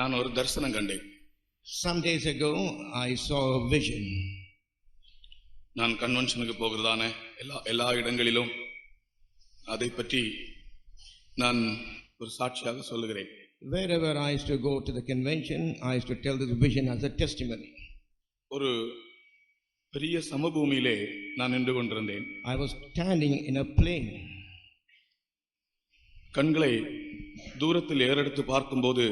நான் ஒரு தரிசனம் கண்டேன். Some days ago, I saw a vision. நான் கன்வென்ஷனுக்கு போகிறதான எல்லா இடங்களிலும் அதை பற்றி நான் ஒரு சாட்சியாக சொல்லுகிறேன். Wherever I used to go to the convention, I used to tell this vision as a testimony. ஒரு பெரிய சமபூமியிலே நான் நின்று கொண்டிருந்தேன். I was standing in a plain. கண்களை தூரத்தில் ஏறெடுத்து பார்க்கும்போது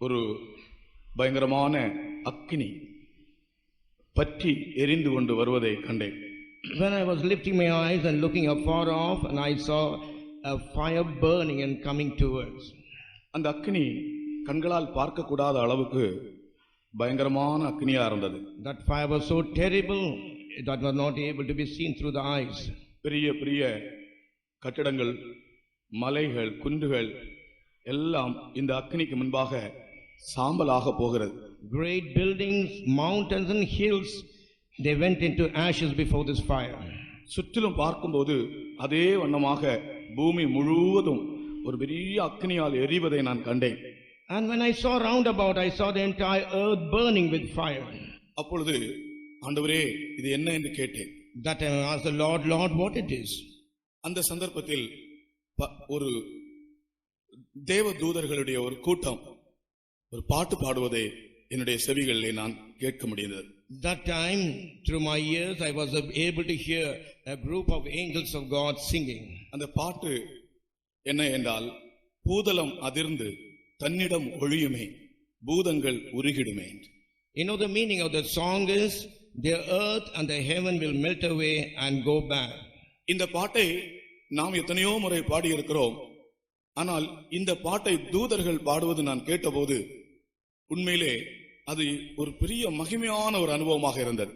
ஒரு பயங்கரமான அக்கினி பற்றி எரிந்து கொண்டு வருவதை கண்டேன். When I was lifting my eyes and looking afar off, and I saw a fire burning and coming towards. அந்த அக்கினி கண்களால் பார்க்க கூடாத அளவுக்கு பயங்கரமான அக்கினியா இருந்தது. That fire was so terrible that was not able to be seen through the eyes. பெரிய பெரிய கட்டிடங்கள், மலைகள், குன்றுகள் எல்லாம் இந்த அக்கினிக்கு முன்பாக சாம்பலாக போகிறது. Great buildings, mountains and hills, they went into ashes before this fire. சுற்றிலும் பார்க்கும்போது அதே வண்ணமாக பூமி முழுவதும் ஒரு பெரிய அக்கினியால் எரிவதை நான் கண்டேன். And when I saw round about, I saw the entire earth burning with fire. அப்பொழுது ஆண்டவரே இது என்ன என்று கேட்டேன். That I asked the Lord, Lord, what it is? அந்த சந்தர்ப்பத்தில் ஒரு தேவ தூதர்களுடைய ஒரு கூட்டம் ஒரு பாட்டு பாடுவதை என்னுடைய செவிகளிலே நான் கேட்க முடிந்தது. That time, through my ears, I was able to hear a group of angels of God singing. அந்த பாட்டு என்ன என்றால், பூதலம் அதிர்ந்து தன்னிடம் ஒழியுமே, பூதங்கள் உருகிடுமே. You know the meaning of the song is, the earth and the heaven will melt away and go back. இந்த பாட்டை நாம் எத்தனையோ முறை பாடியிருக்கிறோம். ஆனால் இந்த பாட்டை தூதர்கள் பாடுவது நான் கேட்டபோது உண்மையிலே அது ஒரு பெரிய மகிமையான ஒரு அனுபவமாக இருந்தது.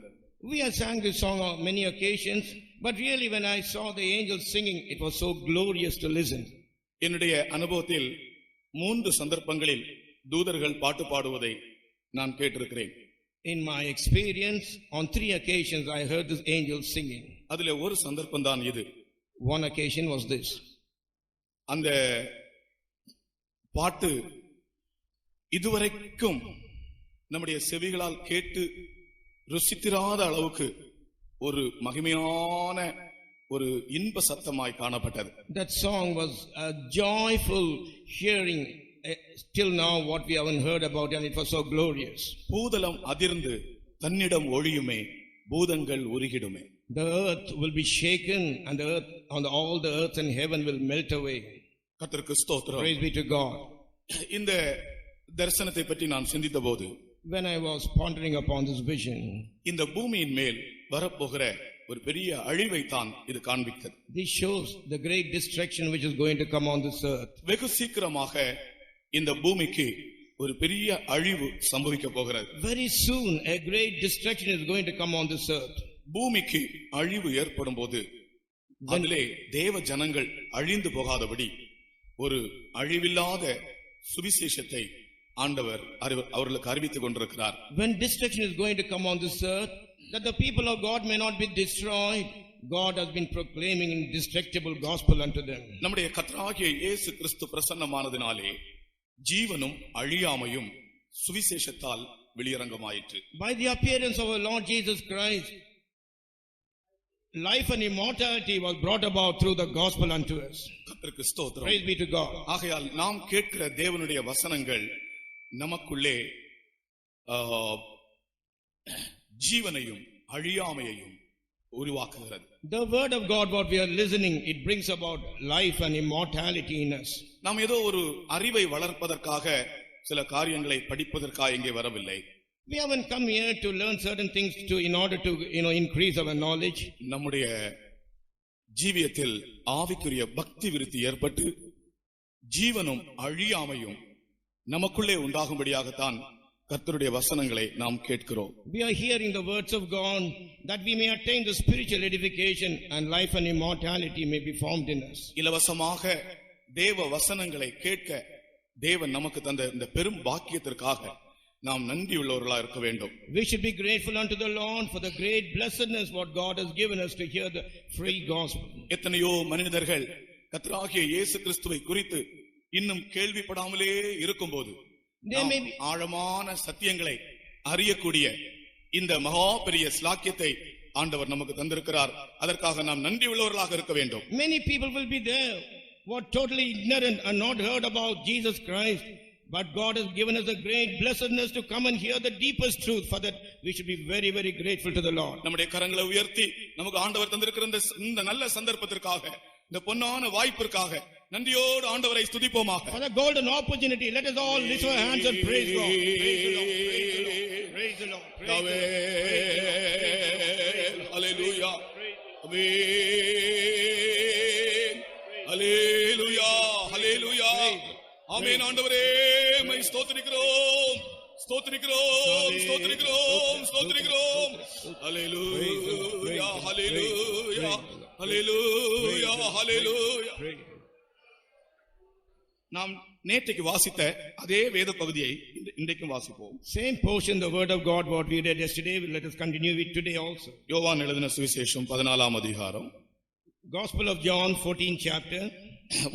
We have sang this song on many occasions, but really when I saw the angels singing, it was so glorious to listen. என்னுடைய அனுபவத்தில் 3 சந்தர்ப்பங்களில் தூதர்கள் பாட்டு பாடுவதை நான் கேட்டிருக்கிறேன். In my experience, on 3 occasions I heard this angels singing. அதிலே ஒரு சந்தர்ப்பம் தான் இது. One occasion was this. அந்த பாட்டு இதுவரைக்கும் நம்முடைய செவிகளால் கேட்டு ருசித்திராத அளவுக்கு ஒரு மகிமையான ஒரு இன்ப சத்தமாய் காணப்பட்டது. That song was a joyful hearing. Till now what we haven't heard about, and it was so glorious. பூதலம் அதிர்ந்து தன்னிடம் ஒழியுமே, பூதங்கள் உருகிடுமே. The earth will be shaken, and the earth, all the earth and heaven will melt away. கர்த்தருக்கு ஸ்தோத்திரம். Praise be to God. இந்த தரிசனத்தை பற்றி நான் சிந்தித்த போது, when I was pondering upon this vision, இந்த பூமியின் மேல் வரப்போகிற ஒரு பெரிய அழிவை தான் இது காண்பிக்கிறது. This shows the great destruction which is going to come on this earth. வெகு சீக்கிரமாக இந்த பூமிக்கு ஒரு பெரிய அழிவு சம்பவிக்க போகிறது. Very soon a great destruction is going to come on this earth. பூமிக்கு அழிவு ஏற்படும் போது அதிலே தேவ ஜனங்கள் அழிந்து போகாதபடி ஒரு அழிவில்லாத சுவிசேஷத்தை ஆண்டவர் அவர்களுக்கு அறிவித்துக் கொண்டிருக்கிறார். When destruction is going to come on this earth, that the people of God may not be destroyed, God has been proclaiming indestructible gospel unto them. நம்முடைய கர்த்தராகிய இயேசு கிறிஸ்து பிரசன்னமானதினாலே ஜீவனும் அழியாமையும் சுவிசேஷத்தால் வெளியரங்கமாயிற்று. By the appearance of our Lord Jesus Christ, life and immortality was brought about through the gospel unto us. கர்த்தருக்கு ஸ்தோத்திரம். Praise be to God. ஆகையால் நாம் கேட்கிற தேவனுடைய வசனங்கள் நமக்குள்ளே ஜீவனையும் அழியாமையையும் உருவாக்குகிறது. The word of God, what we are listening, it brings about life and immortality in us. நாம் ஏதோ ஒரு அறிவை வளர்ப்பதற்காக சில காரியங்களை படிப்பதற்காக இங்கே வரவில்லை. We haven't come here to learn certain things in order to increase our knowledge. நம்முடைய ஜீவியத்தில் ஆவிக்குரிய பக்தி விருத்தி ஏற்பட்டு ஜீவனும் அழியாமையும் நமக்குள்ளே உண்டாகும்படியாகத்தான் கர்த்தருடைய வசனங்களை நாம் கேட்கிறோம். We are hearing the words of God that we may attain the spiritual edification and life and immortality may be formed in us. இலவசமாக தேவ வசனங்களை கேட்க தேவன் நமக்கு தந்த இந்த பெரும் பாக்கியத்திற்காக நாம் நன்றியுள்ளவர்களாக இருக்க வேண்டும். We should be grateful unto the Lord for the great blessedness what God has given us to hear the free gospel. எத்தனையோ மனிதர்கள் கர்த்தராகிய இயேசு கிறிஸ்துவை குறித்து இன்னும் கேள்விப்படாமலே இருக்கும்போது There may நாம் be, ஆழமான சத்தியங்களை அறியக்கூடிய இந்த மகா பெரிய ஸ்லாக்கியத்தை ஆண்டவர் நமக்கு தந்திருக்கிறார். அதற்காக நாம் நன்றி உள்ளவர்களாக இருக்க வேண்டும். many people will be there who are totally ignorant and not heard about Jesus Christ. But God has given us a great blessedness to come and hear the deepest truth. For that, we should be very, very grateful to the Lord. நம்முடைய கரங்களை உயர்த்தி நமக்கு ஆண்டவர் தந்திருக்கிற இந்த நல்ல சந்தர்ப்பத்திற்காக, இந்த பொன்னான வாய்ப்பிற்காக நன்றியோடு ஆண்டவரை ஸ்துதிப்போமாக. For the golden opportunity, let us all lift our hands and praise God. Praise the Lord. Praise the Lord. Praise the Lord. Hallelujah. Hallelujah. Hallelujah. ஆமென். ஆண்டவரே மை ஸ்தோத்திரிக்கிறோம், ஸ்தோத்திரிக்கிறோம், ஸ்தோத்திரிக்கிறோம், ஸ்தோத்திரிக்கிறோம். ஹalleluya, ஹalleluya, ஹalleluya, ஹalleluya. நாம் நேற்றைக்கு வாசித்த அதே வேத பகுதியை இன்றைக்கும் வாசிப்போம். Same portion, the word of God, what we read yesterday, let us continue it today also. யோவான் எழுதின சுவிசேஷம் 14ஆம் அதிகாரம், Gospel of John, 14th chapter.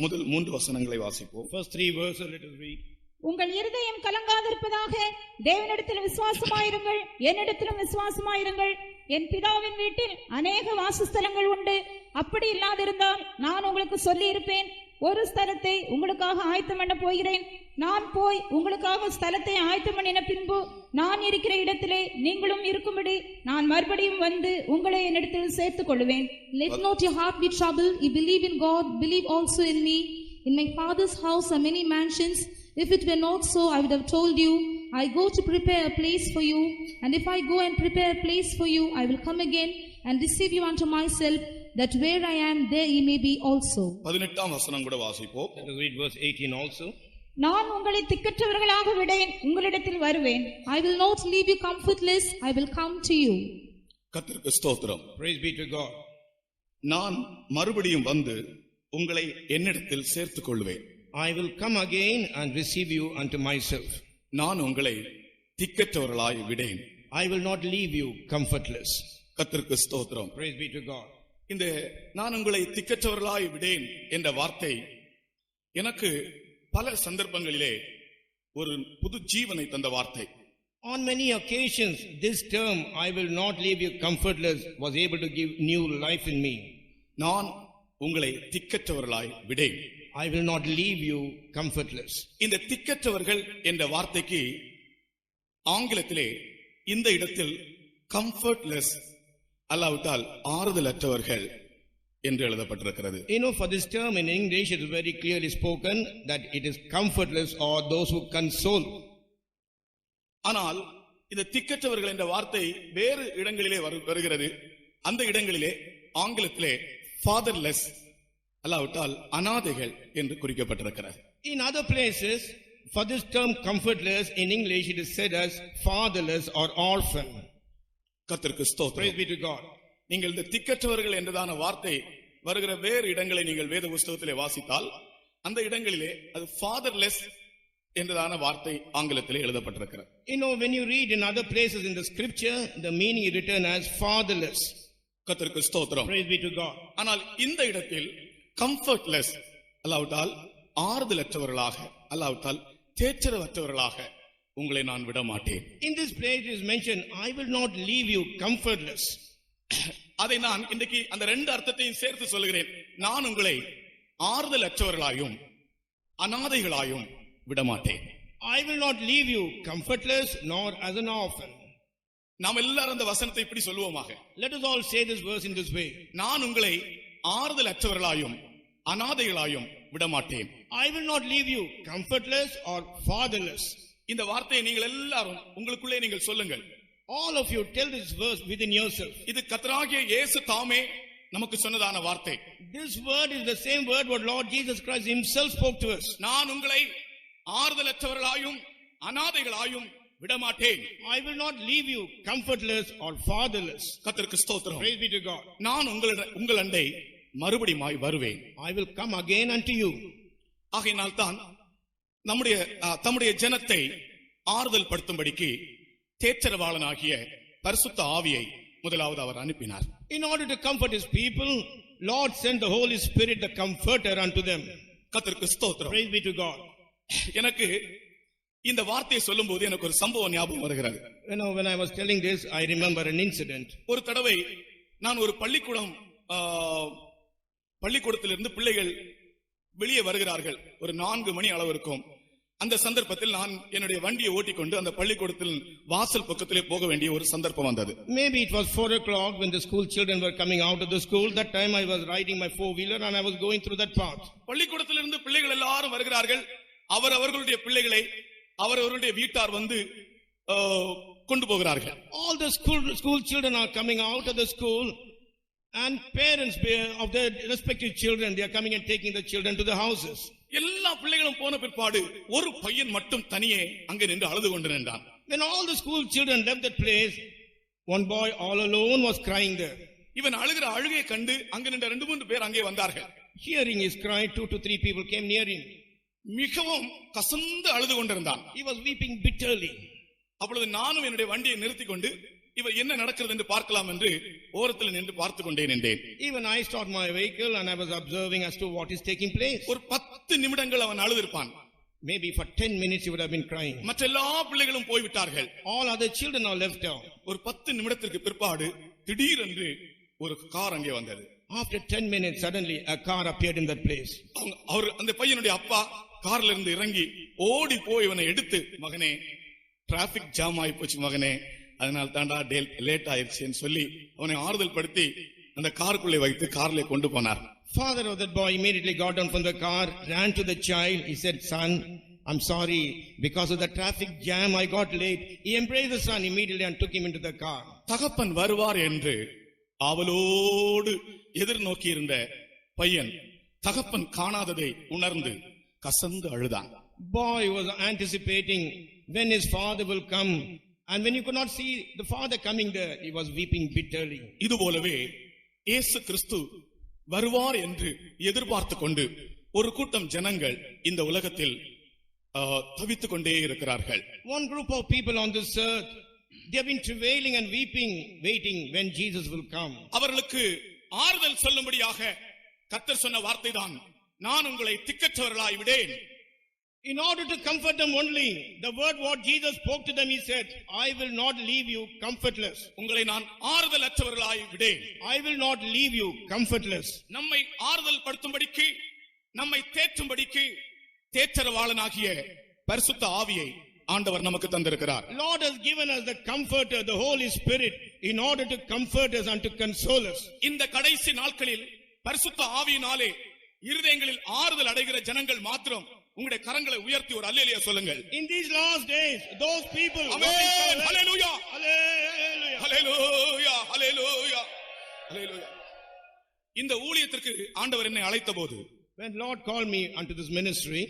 முதல் 3 வசனங்களை வாசிப்போம். First 3 verses, let us read. உங்கள் இருதயம் கலங்காதிருப்பதாக தேவனிடத்தில் விசுவாசமாயிருங்கள், என்னிடத்திலும் விசுவாசமாயிருங்கள். என் பிதாவின் வீட்டில் அநேக வாசஸ்தலங்கள் உண்டு. அப்படி இல்லாதிருந்தால் நான் உங்களுக்கு சொல்லி இருப்பேன். ஒரு ஸ்தலத்தை உங்களுக்காக ஆயத்தம் பண்ண போகிறேன். நான் போய் உங்களுக்காக ஸ்தலத்தை ஆயத்தம் பண்ணின பின்பு நான் இருக்கிற இடத்திலே நீங்களும் இருக்கும்படி நான் மறுபடியும் வந்து உங்களை என்னிடத்தில் சேர்த்துக் கொள்வேன். Let not your heart be troubled. You believe in God, believe also in me. In my Father's house are many mansions. If it were not so, I would have told you. I go to prepare a place for you. And if I go and prepare a place for you, I will come again and receive you unto myself, that where I am, there ye may be also. 18ஆம் வசனம் கூட வாசிப்போம். Let us read verse 18 also. நான் உங்களை திக்கற்றவர்களாக விடேன், உங்களிடத்தில் வருவேன். I will not leave you comfortless, I will come to you. கர்த்தருக்கு ஸ்தோத்திரம். Praise be to God. நான் மறுபடியும் வந்து உங்களை என்னிடத்தில் சேர்த்துக் கொள்வேன். I will come again and receive you unto myself. நான் உங்களை திக்கற்றவர்களாய் விடேன். I will not leave you comfortless. கர்த்தருக்கு ஸ்தோத்திரம். Praise be to God. இந்த நான் உங்களை திக்கற்றவர்களாய் விடேன் என்ற வார்த்தை எனக்கு பல சந்தர்ப்பங்களிலே ஒரு புது ஜீவனை தந்த வார்த்தை. On many occasions, this term, I will not leave you comfortless, was able to give new life in me. நான் உங்களை திக்கற்றவர்களாய் விடேன். I will not leave you comfortless. இந்த திக்கற்றவர்கள் என்ற வார்த்தைக்கு ஆங்கிலத்திலே இந்த இடத்தில் கம்ஃபர்ட்லெஸ் அல்லாவிட்டால் ஆறுதலற்றவர்கள் என்று எழுதப்பட்டிருக்கிறது. You know, for this term in English, it is very clearly spoken that it is comfortless or those who console. ஆனால் இந்த திக்கற்றவர்கள் என்ற வார்த்தை வேறு இடங்களிலே வருகிறது. அந்த இடங்களிலே ஆங்கிலத்திலே ஃபாதர்லெஸ் அல்லாவிட்டால் அனாதைகள் என்று குறிக்கப்பட்டிருக்கிறது. In other places, for this term comfortless, in English it is said as fatherless or orphan. கர்த்தருக்கு Praise ஸ்தோத்திரம். be to God. நீங்கள் இந்த திக்கற்றவர்கள் என்றதான வார்த்தை வருகிற வேறு இடங்களை நீங்கள் வேத புஸ்தகத்திலே வாசித்தால் அந்த இடங்களிலே அது ஃபாதர்லெஸ் என்றதான வார்த்தை ஆங்கிலத்திலே எழுதப்பட்டிருக்கிறது. You know, when you read in other places in the scripture, the meaning is written as fatherless. கர்த்தருக்கு ஸ்தோத்திரம். Praise be to God. ஆனால் இந்த இடத்தில் கம்ஃபர்ட்லெஸ் அல்லாவிட்டால் ஆறுதலற்றவர்களாக அல்லாவிட்டால் தேற்றரவற்றவர்களாக உங்களை நான் விட மாட்டேன். In this place it is mentioned, I will not leave you comfortless. அதை நான் இன்றைக்கு அந்த ரெண்டு அர்த்தத்தையும் சேர்த்து சொல்லுகிறேன். நான் உங்களை ஆறுதலற்றவர்களாயும் அனாதைகளாயும் விட மாட்டேன். I will not leave you comfortless nor as an orphan. நாம் எல்லாரும் அந்த வசனத்தை இப்படி சொல்லுவோமாக. Let us all say this verse in this way. நான் உங்களை ஆறுதலற்றவர்களாயும் அனாதைகளாயும் விட மாட்டேன். I will not leave you comfortless or fatherless. இந்த வார்த்தையை நீங்கள் எல்லாரும் உங்களுக்குள்ளே நீங்கள் சொல்லுங்கள். All of you tell this verse within yourself. இது கர்த்தராகிய இயேசு தாமே நமக்கு சொன்னதான வார்த்தை. This word is the same word what Lord Jesus Christ himself spoke to us. நான் உங்களை ஆறுதலற்றவர்களாயும் அனாதைகளாயும் விட மாட்டேன். I will not leave you comfortless or fatherless. கர்த்தருக்கு ஸ்தோத்திரம். Praise be to God. நான் உங்கள் அண்டை மறுபடியுமாய் வருவேன். I will come again unto you. ஆகையினால் தான் தம்முடைய ஜனத்தை ஆறுதல் படுத்தும்படிக்கு தேற்றரவாளனாகிய பரிசுத்த ஆவியை முதலாவது அவர் அனுப்பினார். In order to comfort his people, Lord sent the Holy Spirit, the comforter unto them. கர்த்தருக்கு ஸ்தோத்திரம். Praise be to God. எனக்கு இந்த வார்த்தையை சொல்லும்போது எனக்கு ஒரு சம்பவம் ஞாபகம் வருகிறது. When I was telling this, I remember an incident. ஒரு தடவை நான் ஒரு பள்ளிக்கூடத்திலிருந்து பிள்ளைகள் வெளியே வருகிறார்கள். ஒரு 4 மணி அளவு இருக்கும். அந்த சந்தர்ப்பத்தில் நான் என்னுடைய வண்டியை ஓட்டிக்கொண்டு அந்த பள்ளிக்கூடத்தில் வாசல் பக்கத்திலே போக வேண்டிய ஒரு சந்தர்ப்பம் வந்தது. Maybe it was 4 o'clock when the school children were coming out of the school. That time I was riding my 4-wheeler and I was going through that path. பள்ளிக்கூடத்திலிருந்து பிள்ளைகள் எல்லாரும் வருகிறார்கள். அவர்களுடைய பிள்ளைகளை அவர்களுடைய வீட்டார் வந்து கொண்டு போகிறார்கள். All the school children are coming out of the school and parents of their respective children, they are coming and taking the children to the houses. எல்லா பிள்ளைகளும் போன பிற்பாடு ஒரு பையன் மட்டும் தனியே அங்கே நின்று அழுது கொண்டு நின்றான். When all the school children left that place, one boy all alone was crying there. இவன் அழுகிற அழுகையை கண்டு அங்க நின்ற 2-3 பேர் அங்கே வந்தார்கள். Hearing his cry, 2 to 3 people came near him. மிகவும் கசந்து அழுது கொண்டிருந்தான். He was weeping bitterly. அப்பொழுது நானும் என்னுடைய வண்டியை நிறுத்திக் கொண்டு இவன் என்ன நடக்கிறது என்று பார்க்கலாம் என்று ஓரத்தில் நின்று பார்த்து கொண்டே நின்றேன். Even I stopped my vehicle and I was observing as to what is taking place. ஒரு 10 நிமிடங்கள் அவன் அழுதிருப்பான். Maybe for 10 minutes he would have been crying. மற்ற எல்லா பிள்ளைகளும் போய்விட்டார்கள். All other children are left out. ஒரு 10 நிமிடத்திற்கு பிற்பாடு திடீரென்று ஒரு கார் அங்கே வந்தது. After 10 minutes, suddenly a car appeared in that place. அந்த பையனுடைய அப்பா கார்ல இருந்து இறங்கி ஓடி போய் இவனை எடுத்து, மகனே டிராபிக் ஜாம் ஆகி போச்சு மகனே, அதனால தாண்டா லேட் ஆயிடுச்சுன்னு சொல்லி அவனை ஆறுதல் படுத்தி அந்த காருக்குள்ளே வைத்து கார்ல கொண்டு போனார். Father of that boy immediately got down from the car, ran to the child. He said, "Son, I'm sorry, because of the traffic jam I got late." He embraced the son immediately and took him into the car. தகப்பன் வருவார் என்று ஆவலோடு எதிர்நோக்கி இருந்த பையன் தகப்பன் காணாததை உணர்ந்து கசந்து அழுதான். Boy was anticipating when his father will come, and when he could not see the father coming there, he was weeping bitterly. இதுபோலவே இயேசு கிறிஸ்து வருவார் என்று எதிர்பார்த்து கொண்டு ஒரு கூட்டம் ஜனங்கள் இந்த உலகத்தில் தவித்துக் கொண்டே இருக்கிறார்கள். One group of people on this earth, they have been travailing and weeping, waiting when Jesus will come. அவர்களுக்கு ஆறுதல் சொல்லும்படியாக கர்த்தர் சொன்ன வார்த்தை தான், நான் உங்களை திக்கற்றவர்களாய் விடேன். In order to comfort them only, the word what Jesus spoke to them, he said, "I will not leave you comfortless." உங்களை நான் ஆறுதல் அற்றவர்களாய் விடேன். I will not leave you comfortless. நம்மை ஆறுதல் படுத்தும்படிக்கு, நம்மை தேற்றும்படிக்கு தேற்றரவாளனாகிய பரிசுத்த ஆவியை ஆண்டவர் நமக்கு தந்திருக்கிறார். Lord has given us the comforter, the Holy Spirit, in order to comfort us and to console us. இந்த கடைசி நாட்களில் பரிசுத்த ஆவியினாலே இருதயங்களில் ஆறுதல் அடைகிற ஜனங்கள் மாத்திரம் உங்களுடைய கரங்களை உயர்த்தி ஒரு அல்லேலூயா சொல்லுங்கள். In these last days, those people, amen, hallelujah, hallelujah, ஹalleluya, ஹalleluya, ஹalleluya. இந்த ஊழியத்திற்கு ஆண்டவர் என்னை அழைத்தபோது, when Lord called me unto this ministry,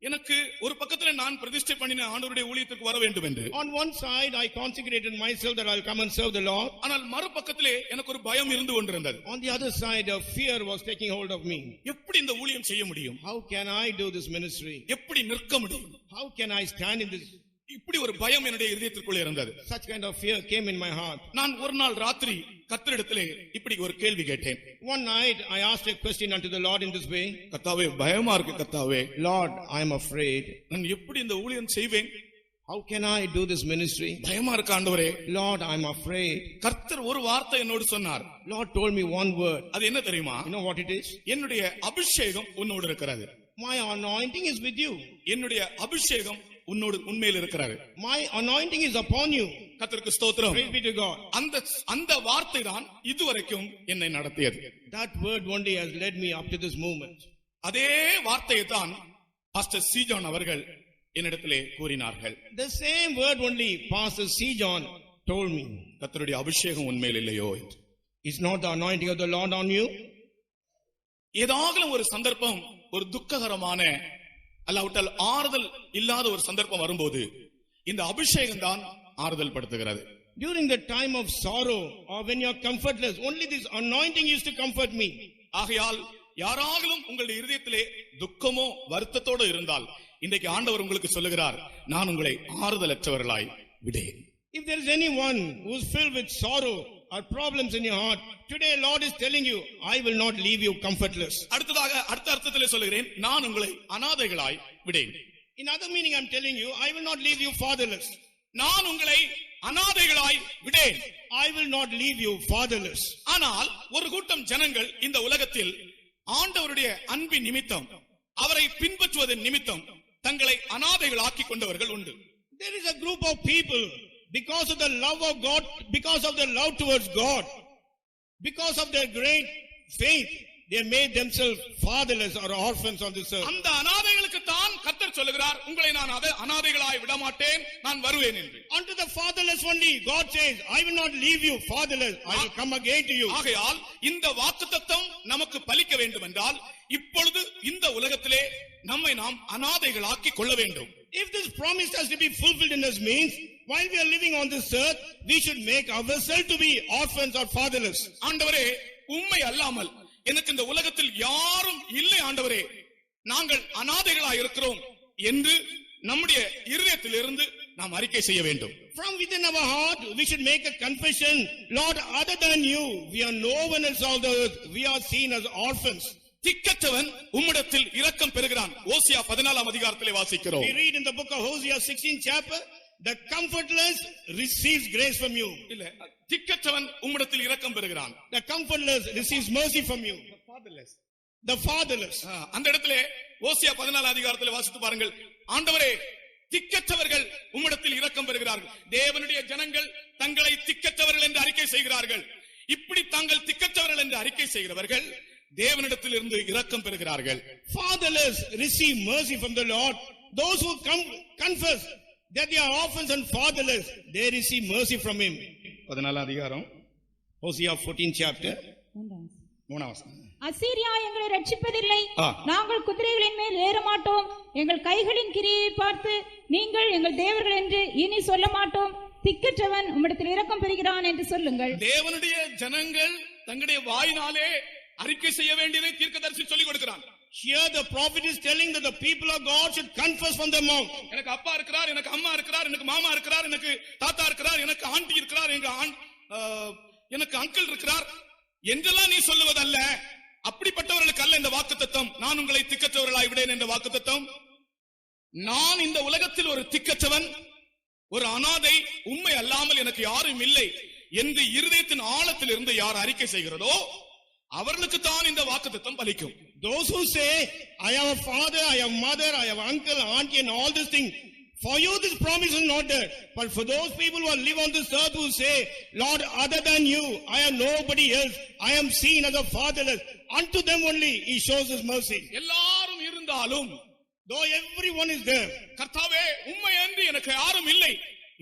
எனக்கு ஒரு பக்கத்துல நான் பிரதிஷ்டை பண்ணின ஆண்டவருடைய ஊழியத்துக்கு வர வேண்டும் என்று, on one side I consecrated myself that I'll come and serve the Lord. ஆனால் மறுபக்கத்திலே எனக்கு ஒரு பயம் இருந்து கொண்டிருந்தது. On the other side, a fear was taking hold of me. எப்படி இந்த ஊழியம் செய்ய முடியும்? How can I do this ministry? எப்படி நிற்க முடியும்? How can I stand in this? இப்படி ஒரு பயம் என்னுடைய இதயத்திற்குள்ளே இருந்தது. Such kind of fear came in my heart. நான் ஒரு நாள் ராத்திரி கர்த்தரிடத்திலே இப்படி ஒரு கேள்வி கேட்டேன். One night I asked a question unto the Lord in this way. கர்த்தாவே, பயமா இருக்கு கர்த்தாவே. Lord, I am afraid. நான் எப்படி இந்த ஊழியம் செய்வேன்? How can I do this ministry? பயமா இருக்கு ஆண்டவரே. Lord, I am afraid. கர்த்தர் ஒரு வார்த்தை என்னோடு சொன்னார். Lord told me one word. அது என்ன தெரியுமா? You know what it is? என்னுடைய அபிஷேகம் உன்னோடு இருக்கிறது. My anointing is with you. என்னுடைய அபிஷேகம் உன்னோடு உண்மையில் இருக்கிறது. My anointing is upon you. கர்த்தருக்கு ஸ்தோத்திரம். Praise be to God. அந்த வார்த்தை தான் இதுவரைக்கும் என்னை நடத்தியது. That word only has led me up to this moment. அதே வார்த்தையை தான் பாஸ்டர் சி ஜான் அவர்கள் என்னிடத்திலே கூறினார்கள். The same word only Pastor C. John told me. கர்த்தருடைய அபிஷேகம் உண்மையில் இல்லையோ? Is not the anointing of the Lord on you? ஏதாகலும் ஒரு சந்தர்ப்பம், ஒரு துக்ககரமான அல்லாவிட்டால் ஆறுதல் இல்லாத ஒரு சந்தர்ப்பம் வரும்போது இந்த அபிஷேகம் தான் ஆறுதல் படுத்துகிறது. During the time of sorrow or when you are comfortless, only this anointing used to comfort me. ஆகையால் யாராகலும் உங்களுடைய இதயத்திலே துக்கமோ வருத்தத்தோடு இருந்தால் இன்றைக்கு ஆண்டவர் உங்களுக்கு சொல்லுகிறார், நான் உங்களை ஆறுதலற்றவர்களாய் விடேன். If there is anyone who is filled with sorrow or problems in your heart, today Lord is telling you, I will not leave you comfortless. அடுத்ததாக அடுத்த அர்த்தத்திலே சொல்லுகிறேன், நான் உங்களை அநாதைகளாய் விடேன். In other meaning, I'm telling you, I will not leave you fatherless. நான் உங்களை அனாதைகளாய் விடேன். I will not leave you fatherless. ஆனால் ஒரு கூட்டம் ஜனங்கள் இந்த உலகத்தில் ஆண்டவருடைய அன்பின் நிமித்தம் அவரை பின்பற்றுவதன் நிமித்தம் தங்களை அனாதைகள் ஆக்கிக் கொண்டவர்கள் உண்டு. There is a group of people, because of the love of God, because of their love towards God, because of their great faith, they made themselves fatherless or orphans on this earth. அந்த அனாதைகளுக்கு தான் கர்த்தர் சொல்லுகிறார், உங்களை நான் அனாதைகளாய் விடமாட்டேன், நான் வருவேன் என்று. Unto the fatherless only God says, I will not leave you fatherless, I will come again to you. ஆகையால் இந்த வாக்குத்தத்தம் நமக்கு பலிக்க வேண்டும் என்றால் இப்பொழுது இந்த உலகத்திலே நம்மை நாம் அனாதைகளாக்கி கொள்ள வேண்டும். If this promise has to be fulfilled in us means, while we are living on this earth, we should make ourselves to be orphans or fatherless. ஆண்டவரே, உம்மை அல்லாமல் எனக்கு இந்த உலகத்தில் யாரும் இல்லை ஆண்டவரே, நாங்கள் அனாதைகளாய் இருக்கிறோம் என்று நம்முடைய இருதயத்திலிருந்து நாம் அறிக்கை செய்ய வேண்டும். From within our heart, we should make a confession, Lord, other than you, we are no one else on the earth, we are seen as orphans. திக்கற்றவன் உம்மிடத்தில் இரக்கம் பெறுகிறான். ஓசியா 14 அதிகாரத்திலே வாசிக்கிறோம். We read in the book of Hosea 16 chapter, the comfortless receives grace from you. இல்ல, திக்கற்றவன் உம்மிடத்தில் இரக்கம் பெறுகிறான். The comfortless receives mercy from you. The fatherless. அந்த இடத்திலே ஓசியா 14 அதிகாரத்திலே வாசித்து பாருங்கள். ஆண்டவரே, திக்கற்றவர்கள் உம்மிடத்தில் இரக்கம் பெறுகிறார்கள். தேவனுடைய ஜனங்கள் தங்களை திக்கற்றவர்கள் என்று அறிக்கை செய்கிறார்கள். இப்படி தாங்கள் திக்கற்றவர்கள் என்று அறிக்கை செய்கிறவர்கள் தேவனிடத்தில் இருந்து இரக்கம் பெறுகிறார்கள். Fatherless receive mercy from the Lord. Those who confess that they are orphans and fatherless, they receive mercy from him. 14 அதிகாரம் Hosea 14 chapter 3 வசனம். அசீரியா எங்களை ரட்சிப்பதில்லை, நாங்கள் குதிரைகளின் மேல் ஏற மாட்டோம், எங்கள் கைகளின் கிரியை பார்த்து நீங்கள் எங்கள் தேவர்கள் என்று இனி சொல்ல மாட்டோம், திக்கற்றவன் உம்மிடத்தில் இரக்கம் பெறுகிறான் என்று சொல்லுங்கள். தேவனுடைய ஜனங்கள் தங்களுடைய வாயினாலே அறிக்கை செய்ய வேண்டியதை தீர்க்கதரிசி சொல்லிக் கொடுக்கிறான். Here the prophet is telling that the people of God should confess from their mouth. எனக்கு அப்பா இருக்கிறார், எனக்கு அம்மா இருக்கிறார், எனக்கு மாமா இருக்கிறார், எனக்கு தாத்தா இருக்கிறார், எனக்கு ஆண்டி இருக்கிறார், எனக்கு அங்கிள் இருக்கிறார் என்றெல்லாம் நீ சொல்லுவதல்ல. அப்படிப்பட்டவர்களுக்கு அல்ல இந்த வாக்குத்தத்தம். நான் உங்களை திக்கற்றவர்களாய் விடேன் என்ற வாக்குத்தத்தம். நான் இந்த உலகத்தில் ஒரு திக்கற்றவன், ஒரு அனாதை, உண்மை அல்லாமல் எனக்கு யாரும் இல்லை என்று இருதயத்தின் ஆழத்தில் இருந்து யார் அறிக்கை செய்கிறதோ அவர்களுக்கு தான் இந்த வாக்குத்தத்தம் பலிக்கும். Those who say, I have a father, I have mother, I have uncle, auntie and all these things, for you this promise is not there. But for those people who live on this earth who say, Lord, other than you, I am nobody else, I am seen as a fatherless, unto them only he shows his mercy. எல்லாரும் இருந்தாலும், though everyone is there, கர்த்தாவே உம்மை அன்றி எனக்கு யாரும் இல்லை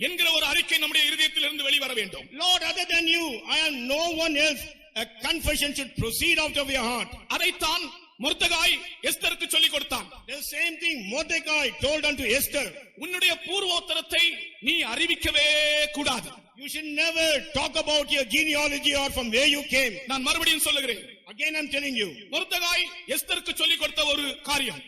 என்கிற ஒரு அறிக்கை நம்முடைய இருதயத்தில் இருந்து வெளிவர வேண்டும். Lord, other than you, I am no one else. A confession should proceed out of your heart. அதைத்தான் மொர்தெகாய் எஸ்தருக்கு சொல்லிக் கொடுத்தான். The same thing Mordecai told unto Esther. உன்னுடைய பூர்வோத்தரத்தை நீ அறிவிக்கவே கூடாது. You should never talk about your genealogy or from where you came. நான் மறுபடியும் சொல்லுகிறேன். Again I'm telling you. மொர்தெகாய் எஸ்தருக்கு சொல்லிக் கொடுத்த ஒரு காரியம்.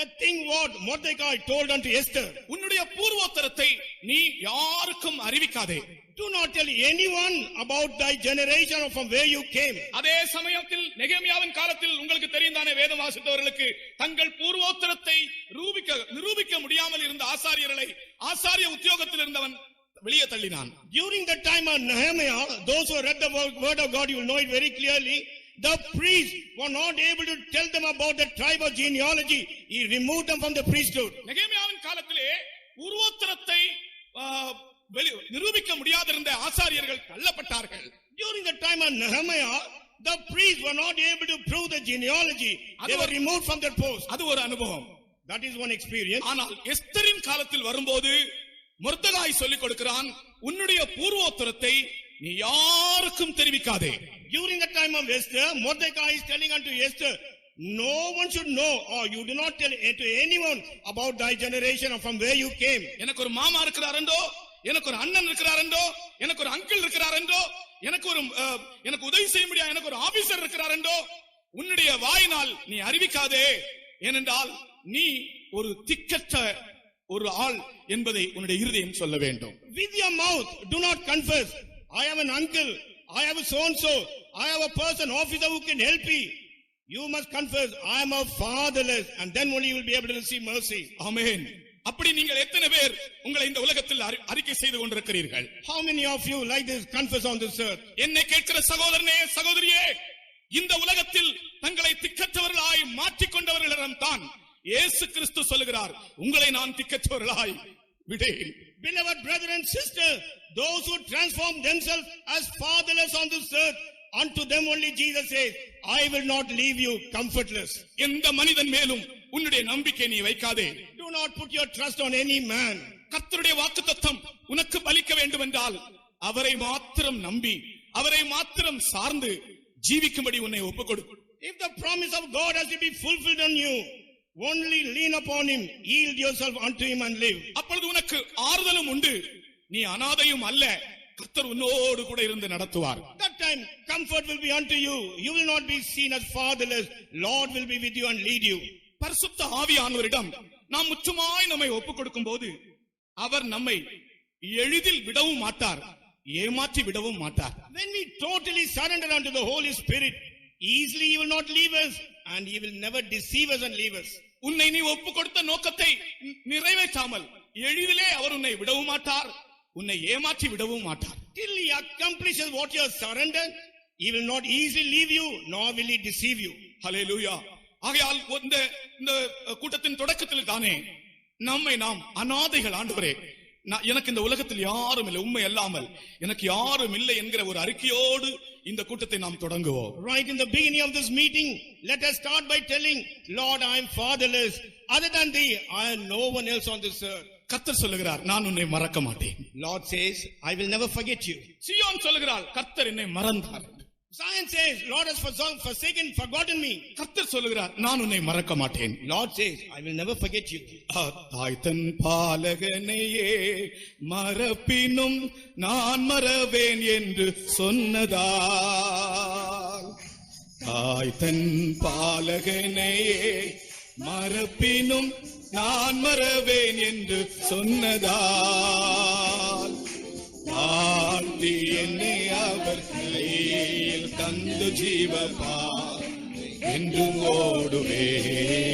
The thing what Mordecai told unto Esther. உன்னுடைய பூர்வோத்தரத்தை நீ யாருக்கும் அறிவிக்காதே. Do not tell anyone about thy generation or from where you came. அதே சமயத்தில் நெகேமியாவின் காலத்தில் உங்களுக்கு தெரியும் தானே, வேதம் வாசித்தவர்களுக்கு தங்கள் பூர்வோத்தரத்தை நிரூபிக்க முடியாமல் இருந்த ஆசாரியர்களை ஆசாரிய உத்தியோகத்தில் இருந்தவன் வெளியே தள்ளினான். During the time of Nehemiah, those who read the word of God, you will know it very clearly. The priests were not able to tell them about the tribe of genealogy. He removed them from the priesthood. நெகேமியாவின் காலத்திலே பூர்வோத்தரத்தை நிரூபிக்க முடியாதிருந்த ஆசாரியர்கள் தள்ளப்பட்டார்கள். During the time of Nehemiah, the priests were not able to prove the genealogy. They were removed from their post. அது ஒரு அனுபவம். That is one experience. ஆனால் எஸ்தரின் காலத்தில் வரும்போது மொர்தெகாய் சொல்லிக் கொடுக்கிறான், உன்னுடைய பூர்வோத்தரத்தை நீ யாருக்கும் தெரிவிக்காதே. During the time of Esther, Mordecai is telling unto Esther, no one should know, or you do not tell to anyone about thy generation or from where you came. எனக்கு ஒரு மாமா இருக்கிறாரோ, எனக்கு ஒரு அண்ணன் இருக்கிறாரோ, எனக்கு ஒரு அங்கிள் இருக்கிறாரோ, எனக்கு உதவி செய்ய முடியாது, எனக்கு ஒரு ஆபீசர் இருக்கிறாரோ, உன்னுடைய வாயினால் நீ அறிவிக்காதே. ஏனென்றால் நீ ஒரு திக்கற்ற ஒரு ஆள் என்பதை உன்னுடைய இருதயம் சொல்ல வேண்டும். With your mouth do not confess, I have an uncle, I have a so and so, I have a person, officer who can help me. You must confess, I am a fatherless, and then only you will be able to receive mercy. Amen. அப்படி நீங்கள் எத்தனை பேர் உங்களை இந்த உலகத்தில் அறிக்கை செய்து கொண்டிருக்கிறீர்கள்? How many of you like this confess on this earth? என்னை கேட்கிற சகோதரனே சகோதரியே, இந்த உலகத்தில் தங்களை திக்கற்றவர்களாய் மாற்றிக்கொண்டவர்களிடம் தான் இயேசு கிறிஸ்து சொல்லுகிறார், உங்களை நான் திக்கற்றவர்களாய் விடேன். Beloved brother and sister, those who transform themselves as fatherless on this earth, unto them only Jesus says, I will not leave you comfortless. எந்த மனிதன் மேலும் உன்னுடைய நம்பிக்கை நீ வைக்காதே. Do not put your trust on any man. கர்த்தருடைய வாக்குத்தத்தம் உனக்கு பலிக்க வேண்டும் என்றால் அவரை மாத்திரம் நம்பி அவரை மாத்திரம் சார்ந்து ஜீவிக்கும்படி உன்னை ஒப்புக்கொடு. If the promise of God has to be fulfilled on you, only lean upon him, yield yourself unto him and live. அப்பொழுது உனக்கு ஆறுதலும் உண்டு, நீ அனாதையும் அல்ல, கர்த்தர் உன்னோடு கூட இருந்து நடத்துவார். That time comfort will be unto you. You will not be seen as fatherless. Lord will be with you and lead you. பரிசுத்த ஆவியானவரிடம் நாம் முற்றுமாய் நம்மை ஒப்புக் கொடுக்கும் போது அவர் நம்மை எளிதில் விடவும் மாட்டார், ஏமாற்றி விடவும் மாட்டார். When we totally surrender unto the Holy Spirit, easily he will not leave us and he will never deceive us and leave us. உன்னை நீ ஒப்புக் கொடுத்த நோக்கத்தை நிறைவேற்றாமல் எளிதிலே அவர் உன்னை விடவும் மாட்டார், உன்னை ஏமாற்றி விடவும் மாட்டார். Till he accomplishes what you have surrendered, he will not easily leave you, nor will he deceive you. ஹல்லேலூயா. ஆகையால் இந்த கூட்டத்தின் தொடக்கத்தில் தானே நம்மை நாம் அநாதைகள், ஆண்டவரே எனக்கு இந்த உலகத்தில் யாரும் இல்லை, உண்மை அல்லாமல் எனக்கு யாரும் இல்லை என்கிற ஒரு அறிக்கையோடு இந்த கூட்டத்தை நாம் தொடங்குவோம். Right in the beginning of this meeting, let us start by telling, Lord, I am fatherless. Other than thee, I am no one else on this earth. கர்த்தர் சொல்லுகிறார், நான் உன்னை மறக்க மாட்டேன். Lord says, I will never forget you. சீயோன் சொல்லுகிறார், கர்த்தர் என்னை மறந்தார். Zion says, Lord has forsaken, forgotten me. கர்த்தர் சொல்லுகிறார், நான் உன்னை மறக்க மாட்டேன். Lord says, I will never forget you. தாய் தன் பாலகனையே மறப்பினும் நான் மறவேன் என்று சொன்னதால், தாய் தன் பாலகனையே மறப்பினும் நான் மறவேன் என்று சொன்னதால், தாண்டி என்னை அவர் கையில் தந்து ஜீவபா என்று ஓடுவேன்,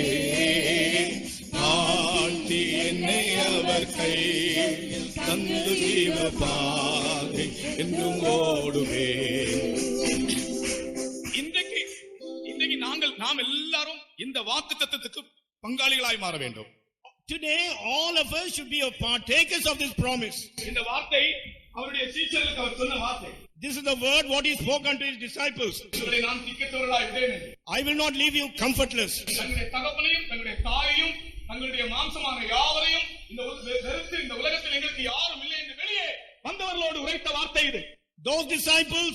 தாண்டி என்னை அவர் கையில் தந்து ஜீவபாதை என்று ஓடுவேன். இன்றைக்கு நாம் எல்லாரும் இந்த வாக்குத்தத்தத்துக்கு பங்காளிகளாய் மாற வேண்டும். Today, all of us should be partakers of this promise. இந்த வார்த்தை அவருடைய சீஷர்களுக்கு அவர் சொன்ன வார்த்தை. This is the word what he spoke unto his disciples. நான் திக்கற்றவர்களாய் விடேன். I will not leave you comfortless. தங்களுடைய தகப்பனையும் தங்களுடைய தாயையும் தங்களுடைய மாம்சமான யாவரையும் இந்த உலகத்தில் எங்களுக்கு யாரும் இல்லை என்று வெளியே வந்தவர்களோடு உரைத்த வார்த்தை இது. Those disciples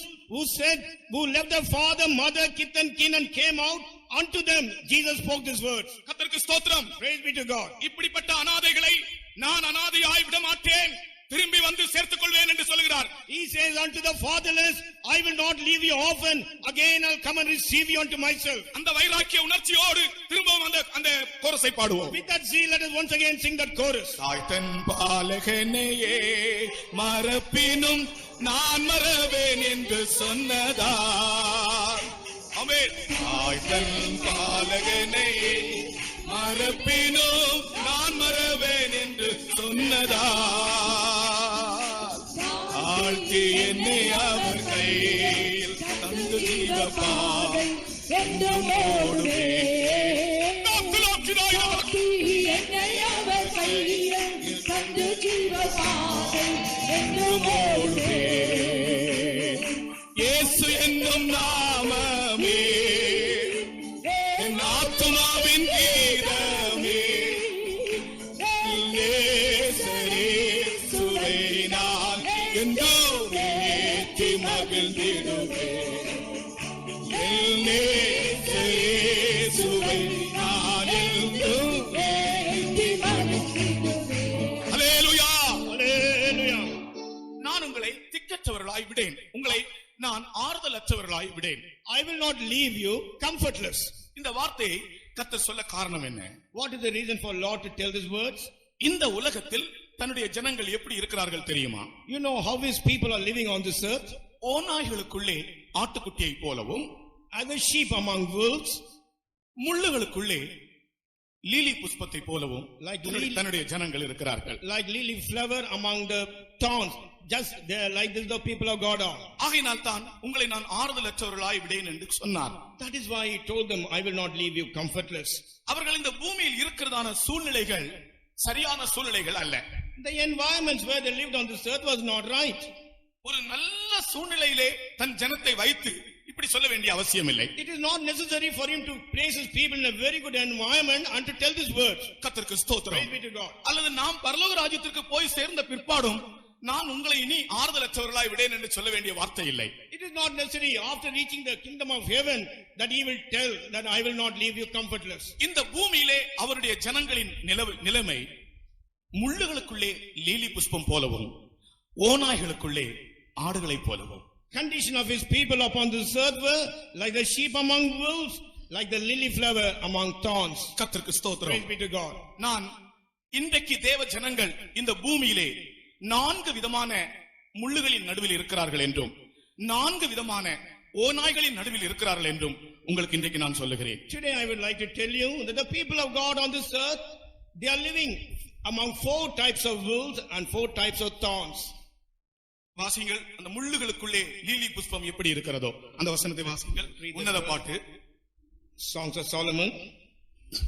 who left their father, mother, kith and kin and came out, unto them Jesus spoke these words. கர்த்தருக்கு ஸ்தோத்திரம். Praise be to God. இப்படிப்பட்ட அநாதைகளை நான் அநாதையாய் விட மாட்டேன், திரும்பி வந்து சேர்த்துக் கொள்வேன் என்று சொல்கிறார். He says unto the fatherless, I will not leave you orphan, again I'll come and receive you unto myself. அந்த வைராக்கிய உணர்ச்சியோடு திரும்பவும் அந்த கோரஸை பாடுவோம். With that zeal, let us once again sing that chorus. தாய் தன் பாலகனையே மறப்பினும் நான் மறவேன் என்று சொன்னதால், ஆமென். தாய் தன் பாலகனையே மறப்பினும் நான் மறவேன் என்று சொன்னதால், ஆழ்த்தி என்னை அவர் கையில் தந்து ஜீவபாதை என்று ஓடுவேன். இயேசு என்னும் நாமமே என் ஆத்துமாவின் கீதமே, இயேசுவை நான் என்றும் ஏற்றி மகிழ்ந்திடுவேன், இயேசுவை நான் என்றும் ஏற்றி மகிழ்ந்திடுவேன். ஹல்லேலூயா, ஹல்லேலூயா. நான் உங்களை திக்கற்றவர்களாய் விடேன், உங்களை நான் ஆறுதலற்றவர்களாய் விடேன். I will not leave you comfortless. இந்த வார்த்தையை கர்த்தர் சொல்ல காரணம் என்ன? What is the reason for Lord to tell these words? இந்த உலகத்தில் தன்னுடைய ஜனங்கள் எப்படி இருக்கிறார்கள் தெரியுமா? You know how his people are living on this earth? ஓநாய்களுக்குள்ளே ஆட்டுக்குட்டியை போலவும், as a sheep among wolves, முள்ளுகளுக்குள்ளே லீலி புஷ்பத்தை போலவும் Like தன்னுடைய ஜனங்கள் இருக்கிறார்கள். like lily flower among the thorns. Just there, like this, the people of God are. ஆகையினால் தான் உங்களை நான் ஆறுதலற்றவர்களாய் விடேன் என்று சொன்னார். That is why he told them, I will not leave you comfortless. அவர்கள் இந்த பூமியில் இருக்கிறதான சூழ்நிலைகள் சரியான சூழ்நிலைகள் அல்ல. The environments where they lived on this earth was not right. ஒரு நல்ல சூழ்நிலையிலே தன் ஜனத்தை வைத்து இப்படி சொல்ல வேண்டிய அவசியம் இல்லை. It is not necessary for him to place his people in a very good environment and to tell these words. கர்த்தருக்கு ஸ்தோத்திரம். Praise be to God. அல்லது நாம் பரலோக ராஜ்யத்திற்கு போய் சேர்ந்த பிற்பாடும் நான் உங்களை இனி ஆறுதலற்றவர்களாய் விடேன் என்று சொல்ல வேண்டிய வார்த்தை இல்லை. It is not necessary after reaching the kingdom of heaven that he will tell that I will not leave you comfortless. இந்த பூமியிலே அவருடைய ஜனங்களின் நிலைமை முள்ளுகளுக்குள்ளே லீலி புஷ்பம் போலவும் ஓநாய்களுக்குள்ளே ஆடுகளைப் போலவும். Condition of his people upon this earth were like the sheep among wolves, like the lily flower among thorns. கர்த்தருக்கு ஸ்தோத்திரம். Praise be to God. நான் இன்றைக்கு தேவ ஜனங்கள் இந்த பூமியிலே 4 விதமான முள்ளுகளின் நடுவில் இருக்கிறார்கள் என்றும் 4 விதமான ஓநாய்களின் நடுவில் இருக்கிறார்கள் என்றும் உங்களுக்கு இன்றைக்கு நான் சொல்லுகிறேன். Today I would like to tell you that the people of God on this earth, they are living among 4 types of wolves and 4 types of thorns. வாசிங்கள், அந்த முள்ளுகளுக்குள்ளே லீலி புஷ்பம் எப்படி இருக்கிறதோ அந்த வசனத்தை வாசிங்கள். உன்னத பாட்டு, Songs of Solomon.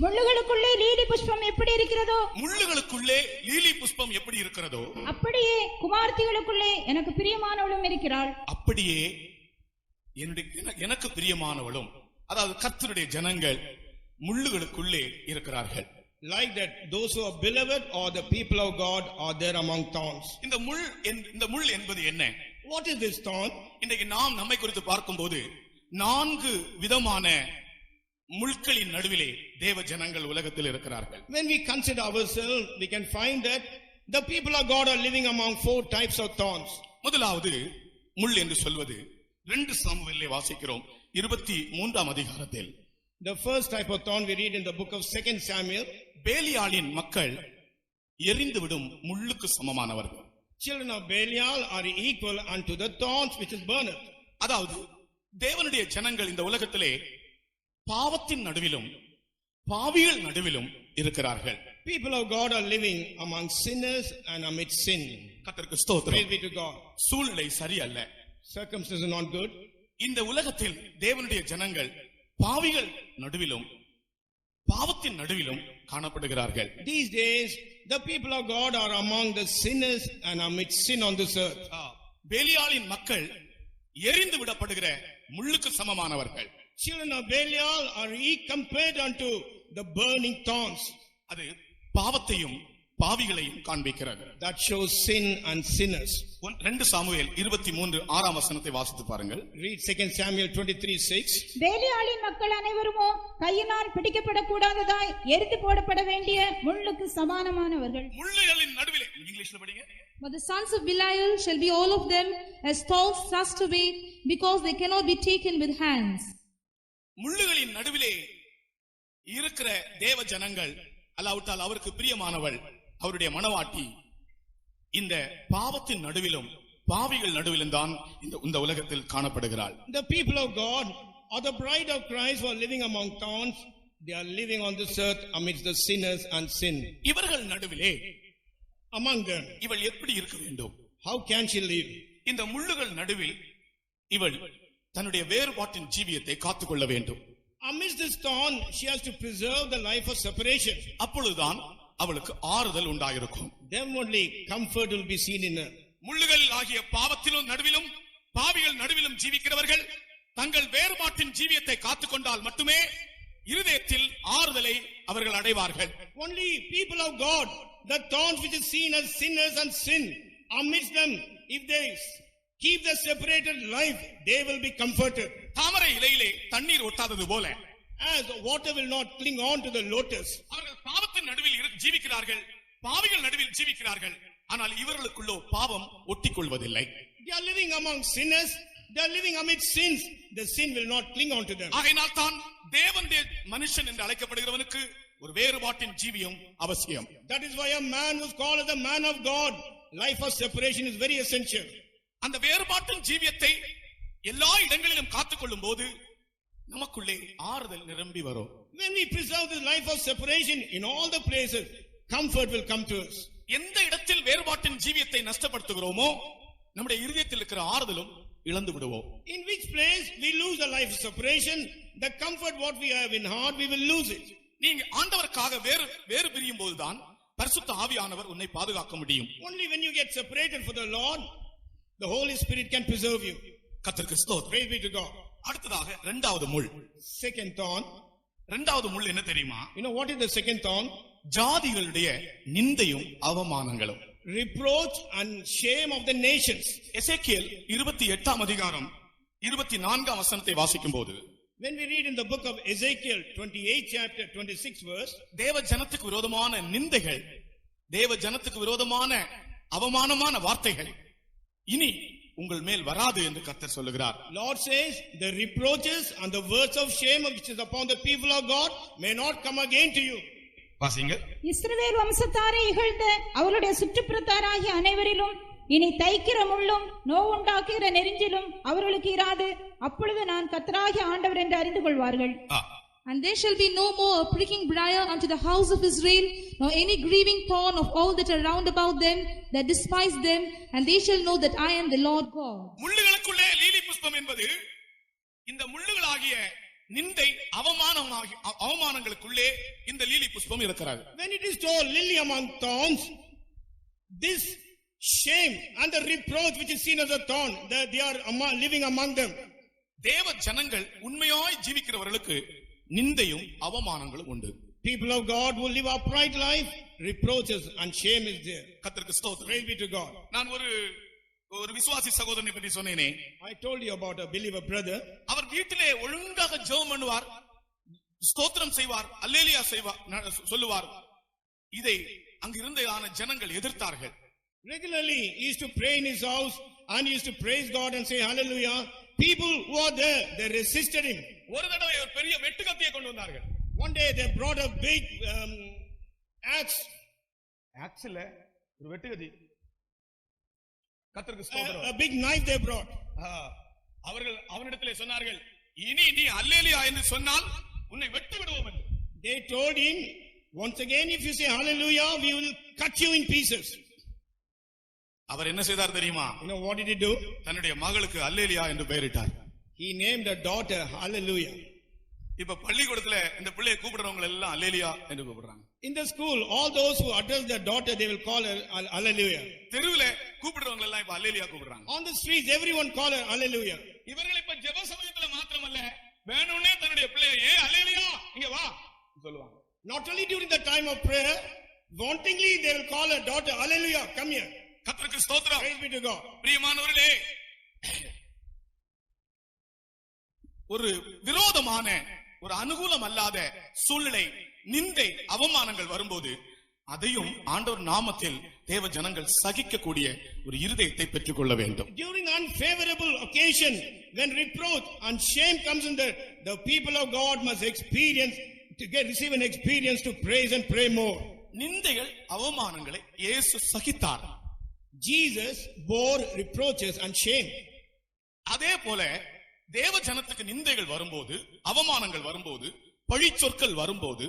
முள்ளுகளுக்குள்ளே லீலி புஷ்பம் எப்படி இருக்கிறதோ, முள்ளுகளுக்குள்ளே லீலி புஷ்பம் எப்படி இருக்கிறதோ அப்படியே குமார்த்திகளுக்குள்ளே எனக்கு பிரியமானவளும் இருக்கிறாள். அப்படியே எனக்கு பிரியமானவளும், அதாவது கர்த்தருடைய ஜனங்கள் முள்ளுகளுக்குள்ளே இருக்கிறார்கள். Like that, those who are beloved or the people of God are there among thorns. இந்த முள் என்பது என்ன? What is this thorn? இன்றைக்கு நாம் நம்மை குறித்து பார்க்கும்போது 4 விதமான முள்களின் நடுவிலே தேவ ஜனங்கள் உலகத்தில் இருக்கிறார்கள். When we consider ourselves, we can find that the people of God are living among 4 types of thorns. முதலாவது முள் என்று சொல்வது 2 சாமுவேலிலே வாசிக்கிறோம் 23ஆம் அதிகாரத்தில். The first type of thorn we read in the book of 2 Samuel. பேலியாளின் மக்கள் எரிந்துவிடும் முள்ளுக்கு சமமானவர்கள். Children of Belial are equal unto the thorns which is burned. அதாவது தேவனுடைய ஜனங்கள் இந்த உலகத்திலே பாவத்தின் நடுவிலும் பாவிகள் நடுவிலும் இருக்கிறார்கள். People of God are living among sinners and amid sin. கர்த்தருக்கு Praise ஸ்தோத்திரம். be to God. சூழ்நிலை சரியல்ல. Circumstances are not good. இந்த உலகத்தில் தேவனுடைய ஜனங்கள் பாவிகள் நடுவிலும் பாவத்தின் நடுவிலும் காணப்படுகிறார்கள். These days, the people of God are among the sinners and amid sin on this earth. பேலியாளின் மக்கள் எரிந்து விடப்படுகிற முள்ளுக்கு சமமானவர்கள். Children of Belial are compared unto the burning thorns. அது பாவத்தையும் பாவிகளையும் காண்பிக்கிறது. That shows sin and sinners. 2 Samuel 23:6 வசனத்தை வாசித்து பாருங்கள். Read 2 Samuel 23:6. பேலியாளின் மக்கள் அனைவருமோ கையினால் பிடிக்கப்படக்கூடாததாய் எரிந்து போடப்பட வேண்டிய முள்ளுக்கு சமானமானவர்கள். முள்ளுகளின் நடுவிலே, இங்கிலீஷ்ல படிங்க. But the sons of Belial shall be all of them as thorns thrust away, because they cannot be taken with hands. முள்ளுகளின் நடுவிலே இருக்கிற தேவ ஜனங்கள், அல்லாவிட்டால் அவருக்கு பிரியமானவள், அவருடைய மனவாட்டி, இந்த பாவத்தின் நடுவிலும் பாவிகள் நடுவிலும் தான் இந்த உலகத்தில் காணப்படுகிறாள். The people of God or the bride of Christ who are living among thorns, they are living on this earth amidst the sinners and sin. இவர்கள் நடுவிலே Among them, இவள் எப்படி இருக்க வேண்டும்? how can she live? இந்த முள்ளுகள் நடுவில் இவள் தன்னுடைய வேறுபாட்டின் ஜீவியத்தை காத்துக்கொள்ள வேண்டும். Amidst this thorn, she has to preserve the life of separation. அப்பொழுதுதான் அவளுக்கு ஆறுதல் உண்டாயிருக்கும். Then only comfort will be seen in her. முள்ளுகள் ஆகிய பாவத்திலும் நடுவிலும் பாவிகள் நடுவிலும் ஜீவிக்கிறவர்கள் தங்கள் வேறுபாட்டின் ஜீவியத்தை காத்துக்கொண்டால் மட்டுமே இருதயத்தில் ஆறுதலை அவர்கள் அடைவார்கள். Only people of God, the thorns which is seen as sinners and sin, amidst them, if they keep the separated life, they will be comforted. தாமரை இலையிலே தண்ணீர் ஒட்டாதது போல, As water will not cling on to the lotus. அவர்கள் பாவத்தின் நடுவில் ஜீவிக்கிறார்கள், பாவிகள் நடுவில் ஜீவிக்கிறார்கள். ஆனால் இவர்களுக்குள்ளோ பாவம் ஒட்டிக்கொள்வதில்லை. They are living among sinners, they are living amid sins. The sin will not cling on to them. ஆகையினால் தான் தேவனுடைய மனுஷன் என்று அழைக்கப்படுகிறவனுக்கு ஒரு வேறுபாட்டின் ஜீவியம் அவசியம். That is why a man who is called as a man of God, life of separation is very essential. அந்த வேறுபாட்டின் ஜீவியத்தை எல்லா இடங்களிலும் காத்துக்கொள்ளும் போது நமக்குள்ளே ஆறுதல் நிரம்பி வரும். When we preserve the life of separation in all the places, comfort will come to us. எந்த இடத்தில் வேறுபாட்டின் ஜீவியத்தை நஷ்டப்படுத்துகிறோமோ நம்முடைய இருதயத்தில் இருக்கிற ஆறுதலும் இழந்து விடுவோம். In which place we lose the life of separation, the comfort what we have in heart, we will lose it. நீங்க ஆண்டவருக்காக வேறு பிரியும் போதுதான் பரிசுத்த ஆவியானவர் உன்னை பாதுகாக்க முடியும். Only when you get separated for the Lord, the Holy Spirit can preserve you. கர்த்தருக்கு ஸ்தோத்திரம். Praise be to God. அடுத்ததாக இரண்டாவது முள். Second thorn. இரண்டாவது முள் என்ன தெரியுமா? You know what is the second thorn? ஜாதிகளுடைய நிந்தையும் அவமானங்களும். Reproach and shame of the nations. எசேக்கியேல் 28ஆம் அதிகாரம் 24ஆம் வசனத்தை வாசிக்கும் போது, when we read in the book of Ezekiel 28 chapter 26 verse, தேவ ஜனத்துக்கு விரோதமான நிந்தைகள், தேவ ஜனத்துக்கு விரோதமான அவமானமான வார்த்தைகள் இனி உங்கள் மேல் வராது என்று கர்த்தர் சொல்லுகிறார். Lord says the reproaches and the words of shame which is upon the people of God may not come again to you. வாசிங்க. இஸ்ரவேல் வம்சத்தாரை இகழ்ந்த அவருடைய சுற்றுப்புறத்தாராகிய அனைவரிலும் இனி தைக்கிற முள்ளும் நோவுண்டாக்குகிற நெரிஞ்சிலும் அவர்களுக்கு இராது. அப்பொழுது நான் கர்த்தராகிய ஆண்டவர் என்று அறிந்து கொள்வார்கள். And there shall be no more a pricking briar unto the house of Israel, nor any grieving thorn of all that are round about them that despise them, and they shall know that I am the Lord God. முள்ளுகளுக்குள்ளே லீலி புஷ்பம் என்பது இந்த முள்ளுகளாகிய நிந்தை அவமானங்களுக்குள்ளே இந்த lily புஷ்பம் இருக்கிறது. When it is told lily among thorns, this shame and the reproach which is seen as a thorn, that they are living among them. தேவ ஜனங்கள் உண்மையாய் ஜீவிக்கிறவர்களுக்கு நிந்தையும் அவமானங்களும் உண்டு. People of God who live upright life, reproaches and shame is there. கர்த்தருக்கு ஸ்தோத்திரம். Praise be to God. நான் ஒரு விசுவாசி சகோதரனை பற்றி சொன்னேனே. I told you about a believer brother. அவர் வீட்டிலே ஒழுங்காக ஜெபம் பண்ணுவார், ஸ்தோத்திரம் செய்வார், அல்லேலூயா சொல்லுவார். இதை அங்கிருந்த ஜனங்கள் எதிர்த்தார்கள். Regularly he used to pray in his house and he used to praise God and say hallelujah. People who are there, they resisted him. ஒரு தடவை ஒரு பெரிய வெட்டுக்கத்தியை கொண்டு வந்தார்கள். One day they brought a big axe. Axe இல்ல, ஒரு வெட்டுக்கத்தி. கர்த்தருக்கு ஸ்தோத்திரம். A big knife they brought. அவர்கள் அவனிடத்திலே சொன்னார்கள், இனி நீ அல்லேலூயா என்று சொன்னால் உன்னை வெட்டி விடுவோம் என்று. They told him, once again if you say hallelujah, we will cut you in pieces. அவர் என்ன செய்தார் தெரியுமா? You know what did he do? தன்னுடைய மகளுக்கு அல்லேலூயா என்று பெயரிட்டார். He named a daughter hallelujah. இப்ப பள்ளிக்கூடத்துல இந்த பிள்ளையை கூப்பிடுறவங்க எல்லாம் அல்லேலூயா என்று கூப்பிடுறாங்க. In the school, all those who address their daughter, they will call her hallelujah. தெருவிலே கூப்பிடுறவங்க எல்லாம் இப்ப அல்லேலூயா கூப்பிடுறாங்க. On the streets, everyone call her hallelujah. இவர்கள் இப்ப ஜெப சமயத்துல மாத்திரமல்ல, வேணும்னே தன்னுடைய பிள்ளையை அல்லேலூயா இங்க வா சொல்லுவாங்க. Not only during the time of prayer, wantingly they will call her daughter hallelujah, come here. கர்த்தருக்கு ஸ்தோத்திரம். Praise be to God. பிரியமானவர்களே, ஒரு விரோதமான ஒரு அனுகூலம் அல்லாத சூழ்நிலை, நிந்தை, அவமானங்கள் வரும்போது அதையும் ஆண்டவர் நாமத்தில் தேவ ஜனங்கள் சகிக்கக்கூடிய ஒரு இருதயத்தை பெற்றுக் கொள்ள வேண்டும். During unfavorable occasion, when reproach and shame comes in, the people of God must experience receive an experience to praise and pray more. நிந்தைகள் அவமானங்களை இயேசு சகித்தார். Jesus bore reproaches and shame. அதே போல தேவ ஜனத்துக்கு நிந்தைகள் வரும்போது, அவமானங்கள் வரும்போது, பழி சொற்கள் வரும்போது,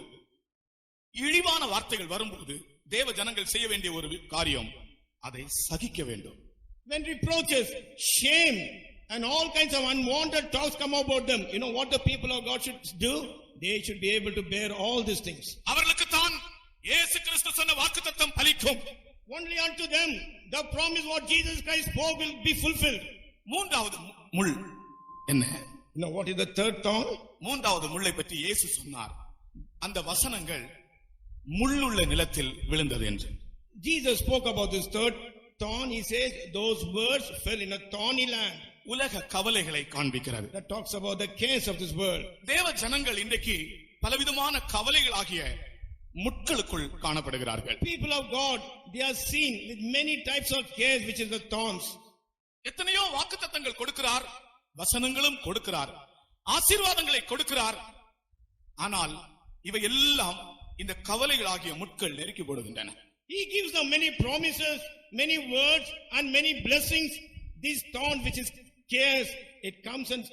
இழிவான வார்த்தைகள் வரும்போது தேவ ஜனங்கள் செய்ய வேண்டிய ஒரு காரியம், அதை சகிக்க வேண்டும். When reproaches, shame and all kinds of unwanted talks come about them, you know what the people of God should do? They should be able to bear all these things. அவர்களுக்கு தான் இயேசு கிறிஸ்து சொன்ன வாக்குத்தத்தம் பலிக்கும். Only unto them the promise what Jesus Christ spoke will be fulfilled. மூன்றாவது முள் என்ன? You know what is the third thorn? மூன்றாவது முள்ளை பற்றி இயேசு சொன்னார். அந்த வசனங்கள் முள்ளுள்ள நிலத்தில் விழுந்தது என்று. Jesus spoke about this third thorn. He says those words fell in a thorny land. உலக கவலைகளை காண்பிக்கிறது. That talks about the cares of this world. தேவ ஜனங்கள் இன்றைக்கு பலவிதமான கவலைகளாகிய முட்களுக்குள் காணப்படுகிறார்கள். People of God, they are seen with many types of cares, which is the thorns. எத்தனையோ வாக்குத்தத்தங்கள் கொடுக்கிறார், வசனங்களும் கொடுக்கிறார், ஆசீர்வாதங்களை கொடுக்கிறார். ஆனால் இவை எல்லாம் இந்த கவலைகளாகிய முட்கள் நெருக்கி போடுகின்றன. He gives them many promises, many words and many blessings. This thorn which is cares, it comes and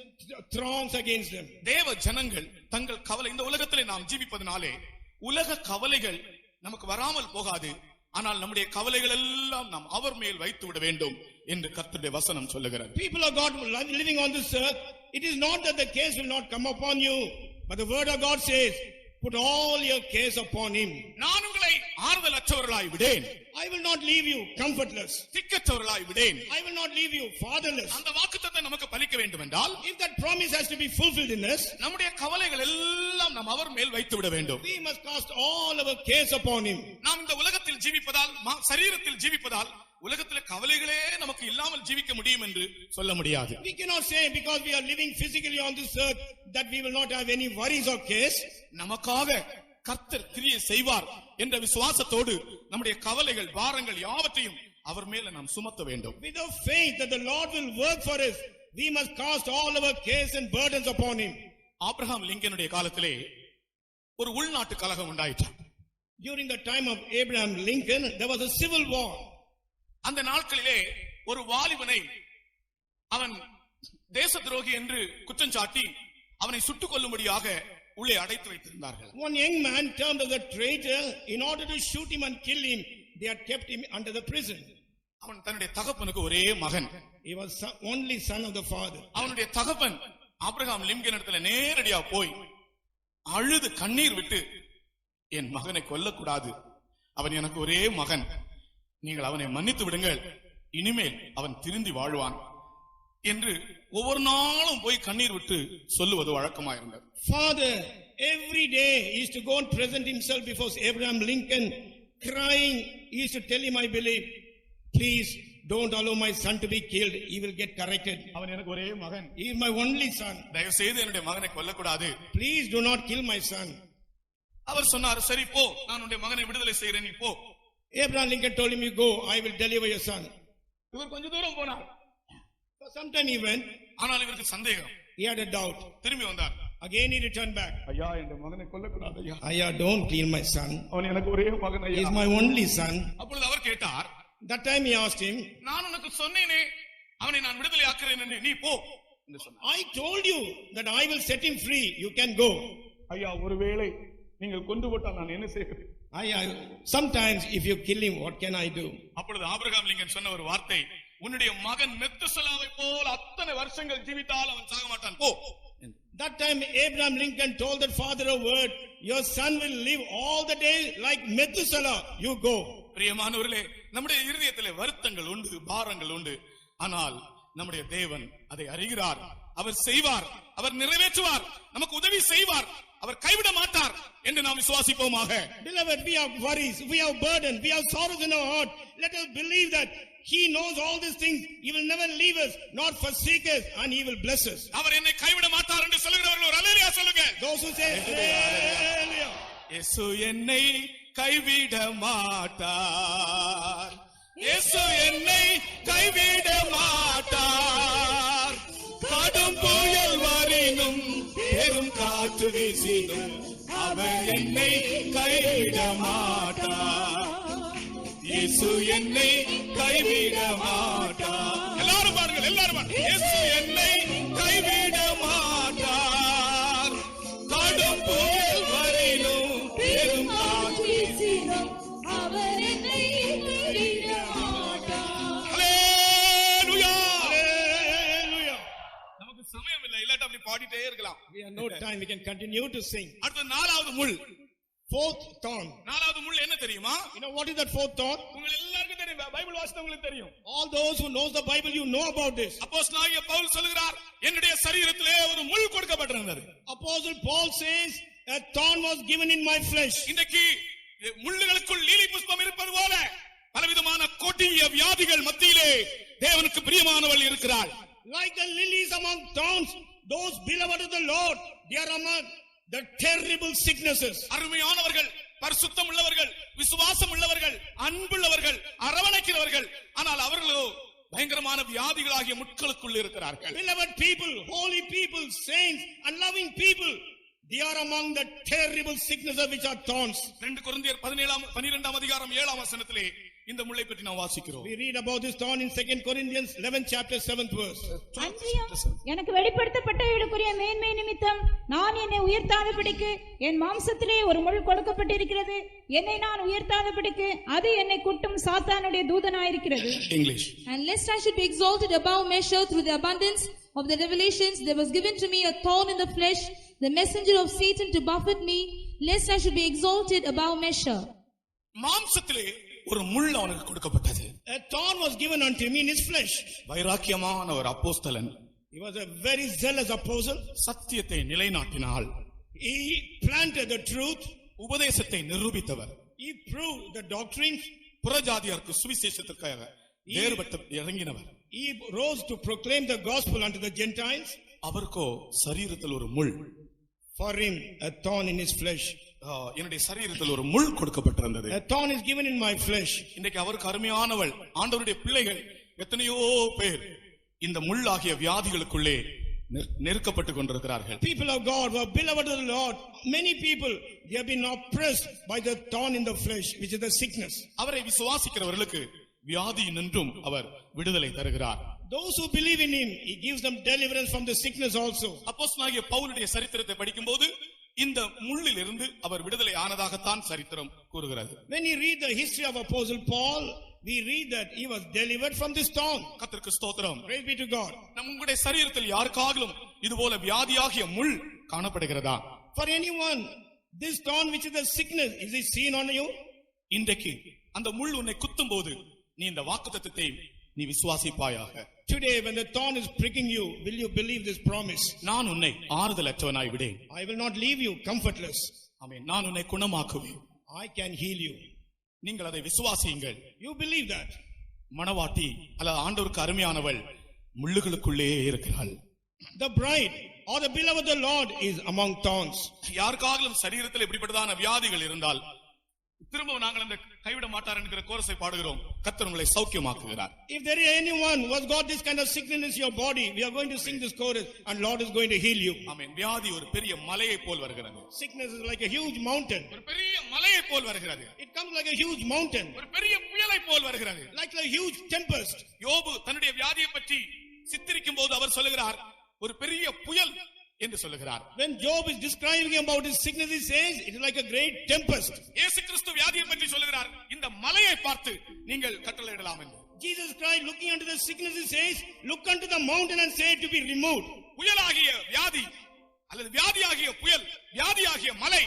throngs against them. தேவ ஜனங்கள் தங்கள் கவலை, இந்த உலகத்திலே நாம் ஜீவிப்பதனாலே உலக கவலைகள் நமக்கு வராமல் போகாது. ஆனால் நம்முடைய கவலைகள் எல்லாம் நாம் அவர் மேல் வைத்து விட வேண்டும் என்று கர்த்தருடைய வசனம் சொல்லுகிறது. People of God living on this earth, it is not that the cares will not come upon you, but the word of God says, put all your cares upon him. நான் உங்களை ஆறுதல் அற்றவர்களாய் விடேன், I will not leave you comfortless. திக்கற்றவர்களாய் விடேன். I will not leave you fatherless. அந்த வாக்குத்தத்தம் நமக்கு பலிக்க வேண்டும் என்றால், If that promise has to be fulfilled in us, நம்முடைய கவலைகள் எல்லாம் நாம் அவர் மேல் வைத்து விட வேண்டும். we must cast all our cares upon him. நாம் இந்த உலகத்தில் ஜீவிப்பதால், சரீரத்தில் ஜீவிப்பதால் உலகத்தில் கவலைகளே நமக்கு இல்லாமல் ஜீவிக்க முடியும் என்று சொல்ல முடியாது. We cannot say because we are living physically on this earth that we will not have any worries or cares. நமக்காக கர்த்தர் கிரியை செய்வார் என்ற விசுவாசத்தோடு நம்முடைய கவலைகள், பாரங்கள் யாவற்றையும் அவர் மேல நாம் சுமத்த வேண்டும். With the faith that the Lord will work for us, we must cast all our cares and burdens upon him. Abraham லிங்கனுடைய காலத்திலே ஒரு உள்நாட்டு கலகம் உண்டாயிற்று. During the time of Abraham Lincoln, there was a civil war. அந்த நாட்களிலே ஒரு வாலிபனை அவன் தேச துரோகி என்று குற்றம் சாட்டி அவனை சுட்டுக் கொல்லும்படியாக உள்ளே அடைத்து வைத்திருந்தார்கள். One young man termed as a traitor. In order to shoot him and kill him, they had kept him under the prison. அவன் தன்னுடைய தகப்பனுக்கு ஒரே மகன். He was only son of the father. அவனுடைய தகப்பன் ஆபிரகாம் லிங்கன் இடத்துல நேரடியா போய் அழுது கண்ணீர் விட்டு, என் மகனை கொல்லக்கூடாது, அவன் எனக்கு ஒரே மகன், நீங்கள் அவனை மன்னித்து விடுங்கள், இனிமேல் அவன் திருந்தி வாழ்வான் என்று ஒவ்வொரு நாளும் போய் கண்ணீர் விட்டு சொல்லுவது வழக்கமாயிருந்தது. Father every day he used to go and present himself before Abraham Lincoln crying. He used to tell him, I believe, please don't allow my son to be killed, he will get corrected. அவன் எனக்கு ஒரே மகன், He is my only son, தயவு செய்து என்னுடைய மகனை கொல்லக்கூடாது. please do not kill my son. அவர் சொன்னார், சரி போ, நான் உன்னுடைய மகனை விடுதலை செய்கிறேன், நீ போ. Abraham Lincoln told him, you go, I will deliver your son. இவர் கொஞ்ச தூரம் போனார். For some time he went, ஆனால் இவருக்கு சந்தேகம். he had a doubt. திரும்பி வந்தார். Again he returned back. ஐயா, என்னுடைய மகனை கொல்லக்கூடாது ஐயா, Ayah, don't kill my son, அவன் எனக்கு ஒரே மகன் he ஐயா. is my only son. அப்பொழுது அவர் கேட்டார், That time he asked him, நான் உனக்கு சொன்னேனே அவனை நான் விடுதலை ஆக்குறேன் என்று, நீ போ என்று சொன்னார். I told you that I will set him free, you can go. ஐயா, ஒருவேளை நீங்கள் கொண்டு போட்டால் நான் என்ன செய்வது? Sometimes if you kill him, what can I do? அப்பொழுது ஆபிரகாம் லிங்கன் சொன்ன ஒரு வார்த்தை, உன்னுடைய மகன் மெத்துசலாவை போல் அத்தனை வருஷங்கள் ஜீவித்தால் அவன் சாக மாட்டான், போ. That time Abraham Lincoln told that father a word, your son will live all the days like Methuselah, you go. பிரியமானவர்களே, நம்முடைய இருதயத்திலே வருத்தங்கள் உண்டு, பாரங்கள் உண்டு. ஆனால் நம்முடைய தேவன் அதை அறிகிறார், அவர் செய்வார், அவர் நிறைவேற்றுவார், நமக்கு உதவி செய்வார், அவர் கைவிட மாட்டார் என்று நாம் விசுவாசிப்போமாக. Beloved, we have worries, we have burden, we have sorrows in our heart. Let us believe that he knows all these things. He will never leave us, not forsake us, and he will bless us. அவர் என்னை கைவிட மாட்டார் என்று சொல்லுகிறவர்கள் ஒரு அல்லேலூயா சொல்லுங்க. Those who say hallelujah. இயேசு என்னை கைவிட மாட்டார், இயேசு என்னை கைவிட மாட்டார், கடும் புயல் வரினும் பெரும் காற்று வீசினும் அவர் என்னை கைவிட மாட்டார், இயேசு என்னை கைவிட மாட்டார். எல்லாரும் பாருங்கள், எல்லாரும் பாருங்கள். இயேசு என்னை கைவிட மாட்டார், கடும் புயல் வரினும் பெரும் காற்று வீசினும் அவர் என்னை கைவிட மாட்டார். ஹல்லேலூயா. Hallelujah. நமக்கு சமயம் இல்லை, இல்லாட்ட அப்படி பாடிட்டே இருக்கலாம். We have no time, we can continue to sing. அடுத்த நாலாவது முள். Fourth thorn. நாலாவது முள் என்ன தெரியுமா? You know what is that fourth thorn? உங்க எல்லாருக்கும் தெரியும், பைபிள் வாசித்தவங்களுக்கு தெரியும். All those who knows the Bible, you know about this. அப்போஸ்தலனாகிய பவுல் சொல்கிறார், என்னுடைய சரீரத்திலே ஒரு முள் கொடுக்கப்பட்டிருந்தது. Apostle Paul says, a thorn was given in my flesh. இன்றைக்கு முள்ளுகளுக்குள் லீலி புஷ்பம் இருப்பது போல பலவிதமான கொடிய வியாதிகள் மத்தியிலே தேவனுக்கு பிரியமானவள் இருக்கிறாள். Like the lilies among thorns, those beloved of the Lord, they are among the terrible sicknesses. அருமையானவர்கள், பரிசுத்தம் உள்ளவர்கள், விசுவாசம் உள்ளவர்கள், அன்புள்ளவர்கள், அரவணைக்கிறவர்கள், ஆனால் அவர்களோ பயங்கரமான வியாதிகளாகிய முட்களுக்குள் இருக்கிறார்கள். Beloved people, holy people, saints and loving people, they are among the terrible sicknesses which are thorns. 2 கொரிந்தியர் 12ஆம் அதிகாரம் 7ஆம் வசனத்திலே இந்த முள்ளை பற்றி நாம் வாசிக்கிறோம். We read about this thorn in 2 Corinthians 11 chapter 7th verse. அன்றியும் எனக்கு வெளிப்படுத்தப்பட்டவைகளுக்குரிய மேன்மை நிமித்தம் நான் என்னை உயர்த்தாதபடிக்கு என் மாம்சத்திலே ஒரு முள் கொடுக்கப்பட்டிருக்கிறது. என்னை நான் உயர்த்தாதபடிக்கு அது என்னை குட்டும் சாத்தானுடைய தூதனாயிருக்கிறது. English. And lest I should be exalted above measure through the abundance of the revelations, there was given to me a thorn in the flesh, the messenger of Satan to buffet me, lest I should be exalted above measure. மாம்சத்திலே ஒரு முள் அவனுக்கு கொடுக்கப்பட்டது. A thorn was given unto him in his flesh. வைராக்கியமான ஒரு அப்போஸ்தலன். He was a very zealous apostle. சத்தியத்தை நிலைநாட்டினாள். He planted the truth. உபதேசத்தை நிரூபித்தவர். He proved the doctrines. புறஜாதியாருக்கு சுவிசேஷத்திற்காக வேறுபட்டு இறங்கினவர். He rose to proclaim the gospel unto the Gentiles. அவருக்கோ சரீரத்தில் ஒரு முள். For him a thorn in his flesh. என்னுடைய சரீரத்தில் ஒரு முள் கொடுக்கப்பட்டிருந்தது. A thorn is given in my flesh. இன்றைக்கு அவருக்கு அருமையானவள் ஆண்டவருடைய பிள்ளைகள் எத்தனையோ பேர் இந்த முள்ளாகிய வியாதிகளுக்குள்ளே நெருக்கப்பட்டு கொண்டிருக்கிறார்கள். People of God who are beloved of the Lord, many people they have been oppressed by the thorn in the flesh, which is the sickness. அவரை விசுவாசிக்கிறவர்களுக்கு வியாதியினின்றும் அவர் விடுதலை தருகிறார். Those who believe in him, he gives them deliverance from the sickness also. அப்போஸ்தலனாகிய பவுலுடைய சரித்திரத்தை படிக்கும்போது இந்த முள்ளில் இருந்து அவர் விடுதலை ஆனதாகத்தான் சரித்திரம் கூறுகிறது. When you read the history of Apostle Paul, we read that he was delivered from this thorn. கர்த்தருக்கு ஸ்தோத்திரம். Praise be to God. நம்முடைய சரீரத்தில் யாருக்காகவும் இதுபோல வியாதியாகிய முள் காணப்படுகிறதா? For anyone, this thorn which is the sickness, is it seen on you? இன்றைக்கு அந்த முள் உன்னை குத்தும் போது நீ இந்த வாக்குத்தத்தத்தை நீ விசுவாசிப்பாயாக. Today when the thorn is pricking you, will you believe this promise? நான் உன்னை ஆறுதலற்றவனாய் விடேன். I will not leave you comfortless. ஆமென். நான் உன்னை குணமாக்குவேன். I can heal you. நீங்கள் அதை விசுவாசியுங்கள். You believe that? மணவாட்டி அல்ல ஆண்டவருக்கு அருமையானவள் முள்ளுகளுக்குள்ளே இருக்கிறாள். The bride or the beloved of the Lord is among thorns. யாருக்காகவும் சரீரத்தில் இப்படிப்பட்டதான வியாதிகள் இருந்தால் திரும்ப நாங்கள் அந்த கைவிட மாட்டார் என்கிற கோரஸை பாடுகிறோம். கர்த்தர் உங்களை சௌக்கியமாக்குகிறார். If there is anyone who has got this kind of sickness in your body, we are going to sing this chorus and Lord is going to heal you. ஆமென். வியாதி ஒரு பெரிய மலையை போல் வருகிறது. Sickness is like a huge mountain. ஒரு பெரிய மலையை போல் வருகிறது. It comes like a huge mountain. ஒரு பெரிய புயலை போல் வருகிறது. Like a huge tempest. யோபு தன்னுடைய வியாதியை பற்றி சித்தரிக்கும் போது அவர் சொல்லுகிறார் ஒரு பெரிய புயல் என்று சொல்லுகிறார். When Job is describing about his sickness, he says it is like a great tempest. இயேசு கிறிஸ்து வியாதியை பற்றி சொல்லுகிறார் இந்த மலையை பார்த்து நீங்கள் கட்டளையிடலாம் என்று. Jesus Christ looking unto the sickness, he says look unto the mountain and say it to be removed. புயலாகிய வியாதி அல்லது வியாதியாகிய புயல் வியாதியாகிய மலை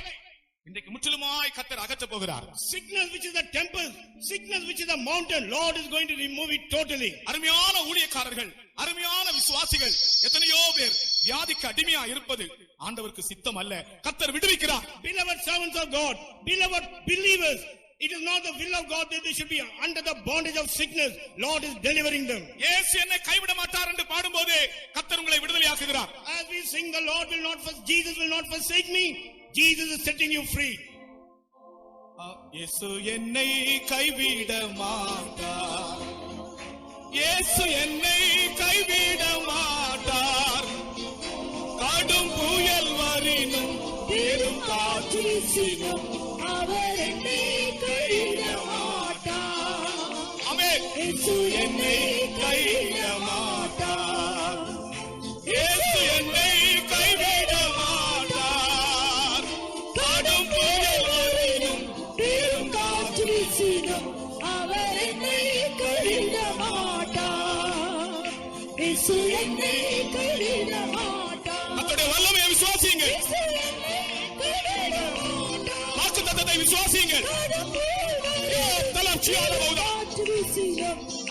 இன்றைக்கு முற்றிலுமாய் கர்த்தர் அகற்றப் போகிறார். Sickness which is the tempest, sickness which is the mountain, Lord is going to remove it totally. அருமையான ஊழியக்காரர்கள் அருமையான விசுவாசிகள் எத்தனையோ பேர் வியாதிக்கு அடிமையா இருப்பது ஆண்டவருக்கு சித்தம் அல்ல. கர்த்தர் விடுவிக்கிறார். Beloved servants of God, beloved believers, it is not the will of God that they should be under the bondage of sickness. Lord is delivering them. இயேசு என்னை கைவிட மாட்டார் என்று பாடும்போதே கர்த்தர் உங்களை விடுதலையாக்குகிறார். As we sing the Lord will not forsake, Jesus will not forsake me, Jesus is setting you free. இயேசு என்னை கைவிட மாட்டார். இயேசு என்னை கைவிட மாட்டார். கடும் புயல் வரினும் பெரும் காற்று வீசினும் அவர் என்னை கைவிட மாட்டார். ஆமென். இயேசு என்னை கைவிட மாட்டார். இயேசு என்னை கைவிட மாட்டார். கடும் புயல் வரினும் பெரும் காற்று வீசினும் அவர் என்னை கைவிட மாட்டார். இயேசு என்னை கைவிட மாட்டார். கர்த்தருடைய வல்லமையை விசுவாசியுங்கள். வாக்குத்தத்தத்தை விசுவாசியுங்கள். தளர்ச்சியான போதா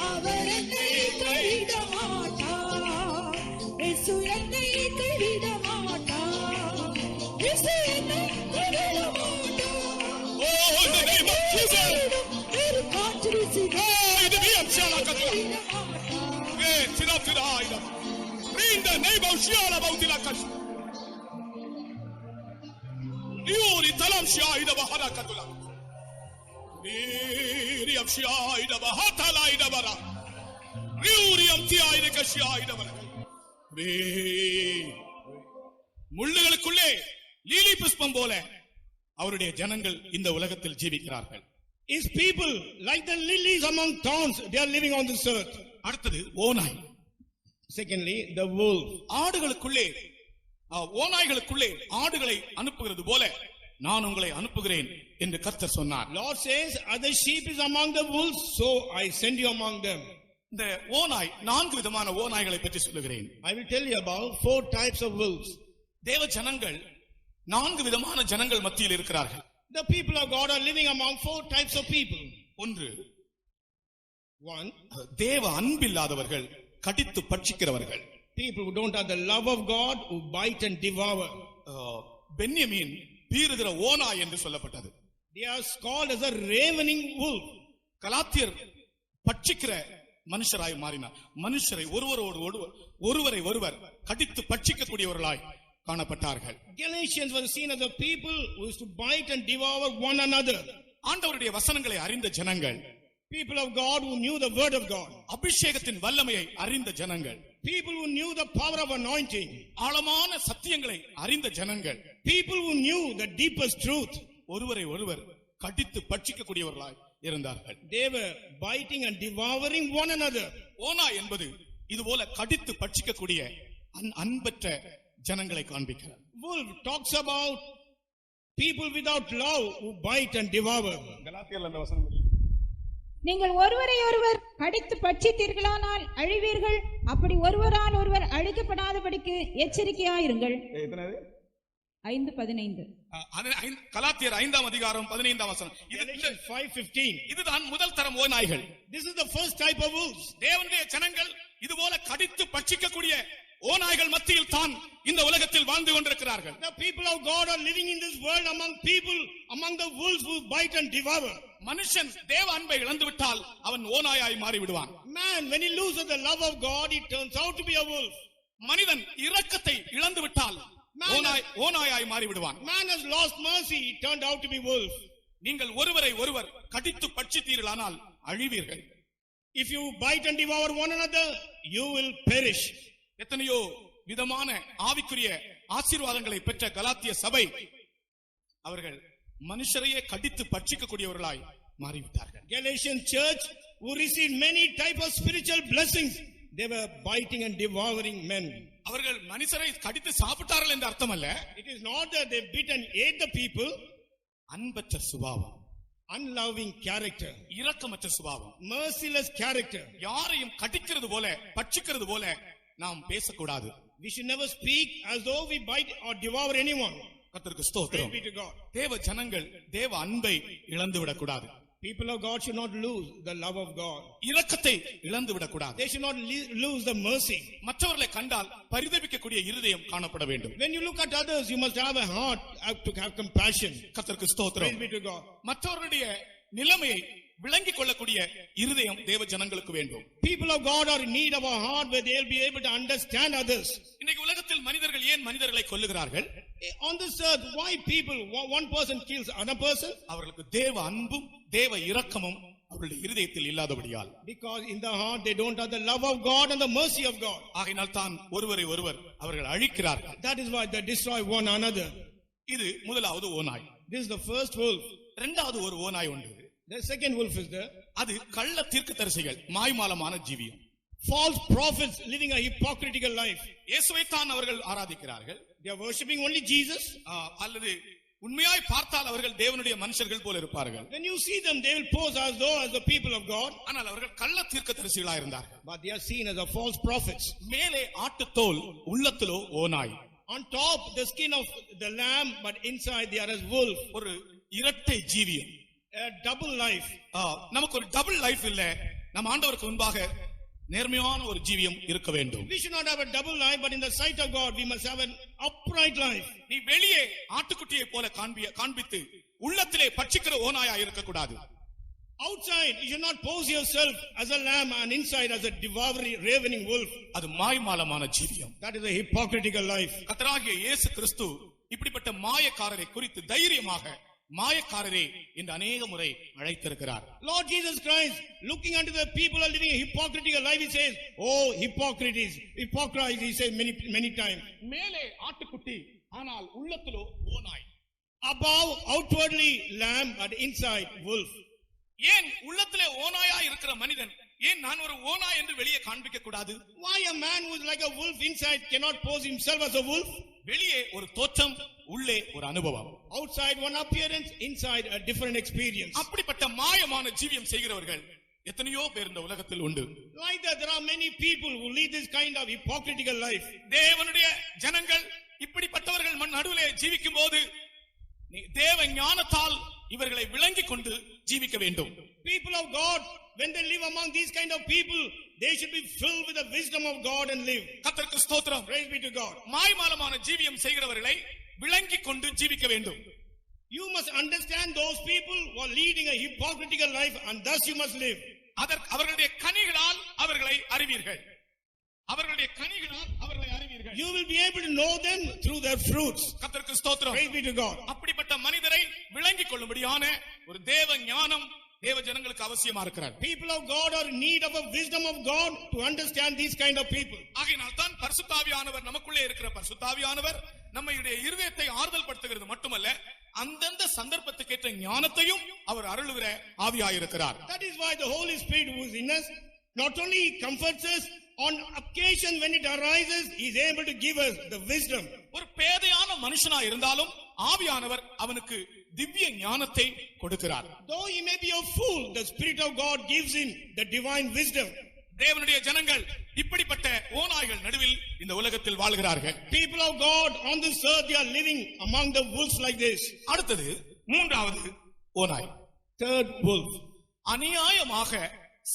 அவர் என்னை கைவிட மாட்டார். இயேசு என்னை கைவிட மாட்டார். இயேசு என்னை கைவிட மாட்டார். Oh, in the name of Jesus. பெரு காற்று வீசினும் Oh, in the name of Jesus. கைவிட மாட்டார். Sit up to the eye. In the name of Jesus. Yuri talam shaida bahara katula. Yuri am shaida bahatala ida bara. Yuri am tiaida ka shaida bara. முள்ளுகளுக்குள்ளே லீலி புஷ்பம் போல அவருடைய ஜனங்கள் இந்த உலகத்தில் ஜீவிக்கிறார்கள். His people, like the lilies among thorns, they are living on this earth. அடுத்தது ஓநாய். Secondly, the wolf. ஆடுகளுக்குள்ளே ஓநாய்களுக்குள்ளே ஆடுகளை அனுப்புகிறது போல நான் உங்களை அனுப்புகிறேன் என்று கர்த்தர் சொன்னார். Lord says, other sheep is among the wolves, so I send you among them. இந்த ஓநாய் 4 விதமான ஓநாய்களை பற்றி சொல்லுகிறேன். I will tell you about 4 types of wolves. தேவ ஜனங்கள் 4 விதமான ஜனங்கள் மத்தியில் இருக்கிறார்கள். The people of God are living among 4 types of people. ஒன்று, 1, தேவ அன்பில்லாதவர்கள், கடித்து பட்சிக்கிறவர்கள். people who don't have the love of God, who bite and devour. பென்யமீன் பீறுகிற ஓநாய் என்று சொல்லப்பட்டது. They are called as a ravening wolf. கலாத்தியர் பட்சிக்கிற மனுஷராய் மாறினார். மனுஷரை ஒருவரை ஒருவர் கடித்து பட்சிக்கக்கூடியவர்களாய் காணப்பட்டார்கள். Galatians were seen as a people who used to bite and devour one another. ஆண்டவருடைய வசனங்களை அறிந்த ஜனங்கள், People of God who knew the word of God. அபிஷேகத்தின் வல்லமையை அறிந்த ஜனங்கள், People who knew the power of anointing. ஆழமான சத்தியங்களை அறிந்த ஜனங்கள், People who knew the deepest truth. ஒருவரை ஒருவர் கடித்து பட்சிக்கக்கூடியவர்களாய் இருந்தார்கள். They were biting and devouring one another. ஓநாய் என்பது இதுபோல கடித்து பட்சிக்கக்கூடிய அன்பற்ற ஜனங்களை காண்பிக்கிறார். Wolf talks about people without love who bite and devour. கலாத்தியர்ல அந்த வசனம் இருக்கு. நீங்கள் ஒருவரை ஒருவர் கடித்து பட்சித்தீர்களானால் அழிவீர்கள். அப்படி ஒருவரால் ஒருவர் அழிக்கப்படாதபடிக்கு எச்சரிக்கையாயிருங்கள். 5:15. கலாத்தியர் 5ஆம் அதிகாரம் 15ஆம் வசனம். 5:15. இதுதான் முதல் தரம் ஓநாய்கள். This is the first type of wolves. தேவனுடைய ஜனங்கள் இதுபோல கடித்து பட்சிக்கக்கூடிய ஓநாய்கள் மத்தியில் தான் இந்த உலகத்தில் வாழ்ந்து கொண்டிருக்கிறார்கள். The people of God are living in this world among the wolves who bite and devour. மனுஷன் தேவ அன்பை இழந்து விட்டால் அவன் ஓநாயாய் மாறி விடுவான். Man, when he loses the love of God, he turns out to be a wolf. மனிதன் இரக்கத்தை இழந்து விட்டால் ஓநாயாய் மாறி விடுவான். Man has lost mercy, he turned out to be wolf. நீங்கள் ஒருவரை ஒருவர் கடித்து பட்சித்தீர்களானால் அழிவீர்கள். If you bite and devour one another, you will perish. எத்தனையோ விதமான ஆவிக்குரிய ஆசீர்வாதங்களை பெற்ற கலாத்திய சபை அவர்கள் மனுஷரையே கடித்து பட்சிக்கக்கூடியவர்களாய் மாறிவிட்டார்கள். Galatian church who received many type of spiritual blessings, they were biting and devouring men. அவர்கள் மனுஷரை கடித்து சாப்பிட்டார்கள் என்ற அர்த்தம் அல்ல. It is not that they bit and ate the people. அன்பற்ற சுபாவம், unloving character, இரக்கமற்ற சுபாவம், merciless character. யாரையும் கடிக்கிறது போல பட்சிக்கிறது போல நாம் பேசக்கூடாது. We should never speak as though we bite or devour anyone. கர்த்தருக்கு ஸ்தோத்திரம். Praise be to God. தேவ ஜனங்கள் தேவ அன்பை இழந்து விடக்கூடாது. People of God should not lose the love of God. இரக்கத்தை இழந்து விடக்கூடாது. They should not lose the mercy. மற்றவர்களை கண்டால் பரிதபிக்கக்கூடிய இருதயம் காணப்பட வேண்டும். When you look at others, you must have a heart to have compassion. கர்த்தருக்கு ஸ்தோத்திரம். Praise be to God. மற்றவர்களுடைய நிலைமையை விளங்கிக் கொள்ளக்கூடிய இருதயம் தேவ ஜனங்களுக்கு வேண்டும். People of God are in need of a heart where they will be able to understand others. இன்னைக்கு உலகத்தில் மனிதர்கள் ஏன் மனிதர்களை கொல்லுகிறார்கள்? On this earth, why people, one person kills another person? அவர்களுக்கு தேவ அன்பும் தேவ இரக்கமும் அவருடைய இருதயத்தில் இல்லாதபடியால். Because in the heart they don't have the love of God and the mercy of God. ஆகையினால் தான் ஒருவரை ஒருவர் அவர்கள் அழிக்கிறார்கள். That is why they destroy one another. இது முதலாவது ஓநாய். This is the first wolf. இரண்டாவது ஒரு ஓநாய் உண்டு. The second wolf is there. அது கள்ள தீர்க்கதரிசிகள், மாய்மாலமான ஜீவியம். False prophets living a hypocritical life. இயேசுவை தான் அவர்கள் ஆராதிக்கிறார்கள். They are worshipping only Jesus. அல்லது உண்மையாய் பார்த்தால் அவர்கள் தேவனுடைய மனுஷர்கள் போல இருப்பார்கள். When you see them, they will pose as though as the people of God. ஆனால் அவர்கள் கள்ள தீர்க்கதரிசிகளாக இருந்தார்கள். But they are seen as a false prophets. மேலே ஆட்டுத்தோல், உள்ளத்திலோ ஓநாய். On top the skin of the lamb, but inside they are as wolf. ஒரு இரட்டை ஜீவியம். A double life. நமக்கு ஒரு டபுள் லைஃப் இல்ல. நம் ஆண்டவருக்கு முன்பாக நேர்மையான ஒரு ஜீவியம் இருக்க வேண்டும். We should not have a double life, but in the sight of God we must have an upright life. நீ வெளியே ஆட்டுக்குட்டியை போல காண்பித்து உள்ளத்திலே பட்சிக்கிற ஓநாயா இருக்க கூடாது. Outside you should not pose yourself as a lamb and inside as a devouring ravening wolf. அது மாய்மாலமான ஜீவியம். That is a hypocritical life. கர்த்தராகிய இயேசு கிறிஸ்து இப்படிப்பட்ட மாயக்காரரை குறித்து தைரியமாக மாயக்காரரே என்று அநேக முறை அழைத்திருக்கிறார். Lord Jesus Christ, looking unto the people are living a hypocritical life, he says, oh hypocrites, he says many times. மேலே ஆட்டுக்குட்டி ஆனால் உள்ளத்திலோ ஓநாய். Above outwardly lamb but inside wolf. ஏன் உள்ளத்திலே ஓநாயா இருக்கிற மனிதன் ஏன் நான் ஒரு ஓநாய் என்று வெளியே காண்பிக்க கூடாது? Why a man who is like a wolf inside cannot pose himself as a wolf? வெளியே ஒரு தோற்றம், உள்ளே ஒரு அனுபவம். Outside one appearance, inside a different experience. அப்படிப்பட்ட மாயமான ஜீவியம் செய்கிறவர்கள் எத்தனையோ பேர் இந்த உலகத்தில் உண்டு. Like that, there are many people who lead this kind of hypocritical life. தேவனுடைய ஜனங்கள் இப்படிப்பட்டவர்கள் நடுவிலே ஜீவிக்கும் போது தேவ ஞானத்தால் இவர்களை விளங்கிக் கொண்டு ஜீவிக்க வேண்டும். People of God, when they live among these kind of people, they should be filled with the wisdom of God and live. கர்த்தருக்கு ஸ்தோத்திரம். Praise be to God. மாய்மாலமான ஜீவியம் செய்கிறவர்களை விளங்கிக் கொண்டு ஜீவிக்க வேண்டும். You must understand those people who are leading a hypocritical life, and thus you must live. அவர்களுடைய கனிகளால் அவர்களை அறிவீர்கள். அவர்களுடைய கனிகளால் அவர்களை அறிவீர்கள். You will be able to know them through their fruits. கர்த்தருக்கு ஸ்தோத்திரம். Praise be to God. அப்படிப்பட்ட மனிதரை விளங்கிக் கொள்ளும்படியான ஒரு தேவ ஞானம் தேவ ஜனங்களுக்கு அவசியமா இருக்கிறார். People of God are in need of a wisdom of God to understand these kind of people. ஆகையினால் தான் பரிசுத்த ஆவியானவர், நமக்குள்ளே இருக்கிற பரிசுத்த ஆவியானவர் நம்முடைய இருதயத்தை ஆறுதல் படுத்துகிறது மட்டுமல்ல, அந்தந்த சந்தர்ப்பத்துக்கேற்ற ஞானத்தையும் அவர் அருளுகிற ஆவியாயிருக்கிறார். That is why the Holy Spirit who is in us not only comforts us, on occasion when it arises, he is able to give us the wisdom. ஒரு பேதையான மனுஷனா இருந்தாலும் ஆவியானவர் அவனுக்கு திவ்ய ஞானத்தை கொடுக்கிறார். Though he may be a fool, the Spirit of God gives him the divine wisdom. தேவனுடைய ஜனங்கள் இப்படிப்பட்ட ஓநாய்கள் நடுவில் இந்த உலகத்தில் வாழ்கிறார்கள். People of God on this earth, they are living among the wolves like this. அடுத்தது மூன்றாவது ஓநாய். Third wolf. அநியாயமாக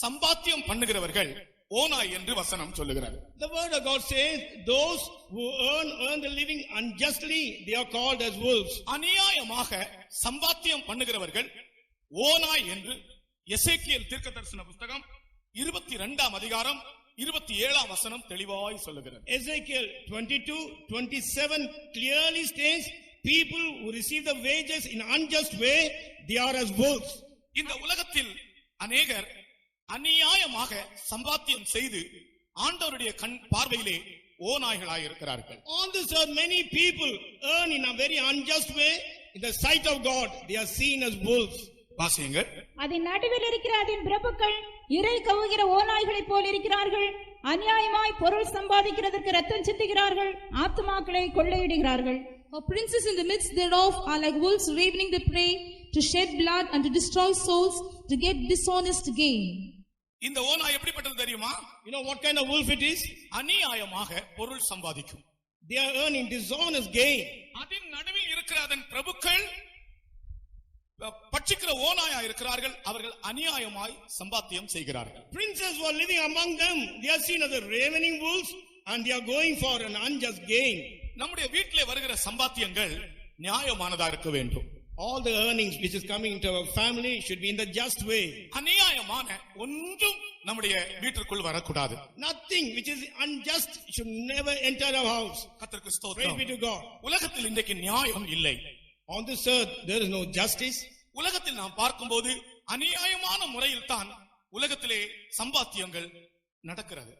சம்பாத்தியம் பண்ணுகிறவர்கள் ஓநாய் என்று வசனம் சொல்லுகிறது. The word of God says, those who earn the living unjustly, they are called as wolves. அநியாயமாக சம்பாத்தியம் பண்ணுகிறவர்கள் ஓநாய் என்று எசேக்கியேல் தீர்க்கதரிசன புத்தகம் 22ஆம் அதிகாரம் 27ஆம் வசனம் தெளிவாய் சொல்லுகிறது. Ezekiel 22:27 clearly states, people who receive the wages in unjust way, they are as wolves. இந்த உலகத்தில் அநேகர் அநியாயமாக சம்பாத்தியம் செய்து ஆண்டவருடைய கண் பார்வையிலே ஓநாய்களாய் இருக்கிறார்கள். On this earth, many people earn in a very unjust way. In the sight of God, they are seen as wolves. வாசியுங்கள். அதன் நடுவில் இருக்கிற அதன் பிரபுக்கள் இறை கவுகிற ஓநாய்களைப் போல் இருக்கிறார்கள். அநியாயமாய் பொருள் சம்பாதிக்கிறதற்கு ரத்தம் சிந்துகிறார்கள், ஆத்துமாக்களை கொள்ளையிடுகிறார்கள். Our princes in the midst thereof are like wolves ravening the prey, to shed blood and to destroy souls, to get dishonest gain. இந்த ஓநாய் எப்படிப்பட்டது தெரியுமா? You know what kind of wolf it is? அநியாயமாக பொருள் சம்பாதிக்கும். They are earning dishonest gain. அதன் நடுவில் இருக்கிற அதன் பிரபுக்கள் பட்சிக்கிற ஓநாயா இருக்கிறார்கள். அவர்கள் அநியாயமாய் சம்பாத்தியம் செய்கிறார்கள். Princes who are living among them, they are seen as the ravening wolves, and they are going for an unjust gain. நம்முடைய வீட்டிலே வருகிற சம்பாத்தியங்கள் நியாயமானதா இருக்க வேண்டும். All the earnings which is coming into our family should be in the just way. அநியாயமான ஒன்றும் நம்முடைய வீட்டிற்குள் வரக்கூடாது. Nothing which is unjust should never enter our house. கர்த்தருக்கு Praise ஸ்தோத்திரம். be to God. உலகத்தில் இன்றைக்கு நியாயம் இல்லை. On this earth, there is no justice. உலகத்தில் நாம் பார்க்கும்போது அநியாயமான முறையில் தான் உலகத்திலே சம்பாத்தியங்கள் நடக்கிறது.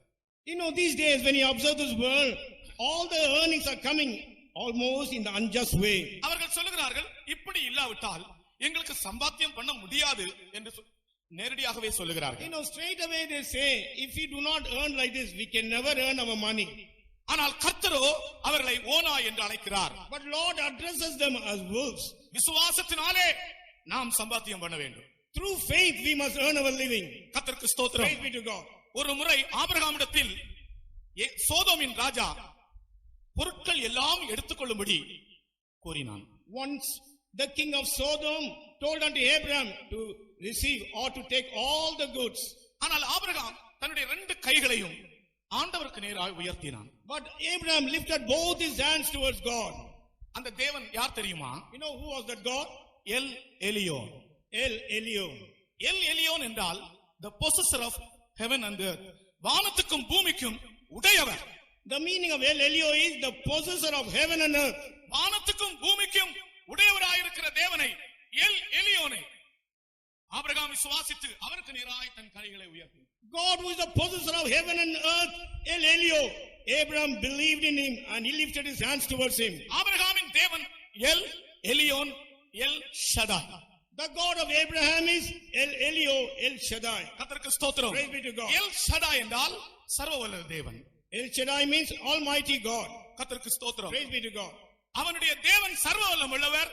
You know, these days when you observe this world, all the earnings are coming almost in the unjust way. அவர்கள் சொல்லுகிறார்கள், இப்படி இல்லாவிட்டால் எங்களுக்கு சம்பாத்தியம் பண்ண முடியாது என்று நேரடியாகவே சொல்லுகிறார்கள். You know, straight away they say, if we do not earn like this, we can never earn our money. ஆனால் கர்த்தரோ அவர்களை ஓநாய் என்று அழைக்கிறார். But Lord addresses them as wolves. விசுவாசத்தினாலே நாம் சம்பாத்தியம் பண்ண வேண்டும். Through faith we must earn our living. கர்த்தருக்கு ஸ்தோத்திரம். Praise be to God. ஒரு முறை ஆபிரகாமிடத்தில் சோதோமின் ராஜா பொருட்கள் எல்லாம் எடுத்துக்கொள்ளும்படி கோரினான். Once the king of Sodom told unto Abraham to receive or to take all the goods. ஆனால் ஆபிரகாம் தன்னுடைய 2 கைகளையும் ஆண்டவருக்கு நேராக உயர்த்தினான். But Abraham lifted both his hands towards God. அந்த தேவன் யார் தெரியுமா? You know who was that God? L Elyon. El Elyon. L Elyon என்றால் the possessor of heaven and earth. வானத்துக்கும் பூமிக்கும் உடையவர். The meaning of El Elyon is the possessor of heaven and earth. வானத்துக்கும் பூமிக்கும் உடையவராயிருக்கிற தேவனை, எல் எலியோனை ஆபிரகாம் விசுவாசித்து அவருக்கு நேராய் தன் கைகளை உயர்த்தினார். God who is the possessor of heaven and earth, El Elyon. Abraham believed in him and he lifted his hands towards him. ஆபிரகாமின் தேவன் L Elyon, L Shaddai. The God of Abraham is El Shaddai. கர்த்தருக்கு ஸ்தோத்திரம். Praise be to God. L Shaddai என்றால் சர்வவல்ல தேவன். El Shaddai means Almighty God. கர்த்தருக்கு ஸ்தோத்திரம். Praise be to God. அவனுடைய தேவன் சர்வவல்லம் உள்ளவர்.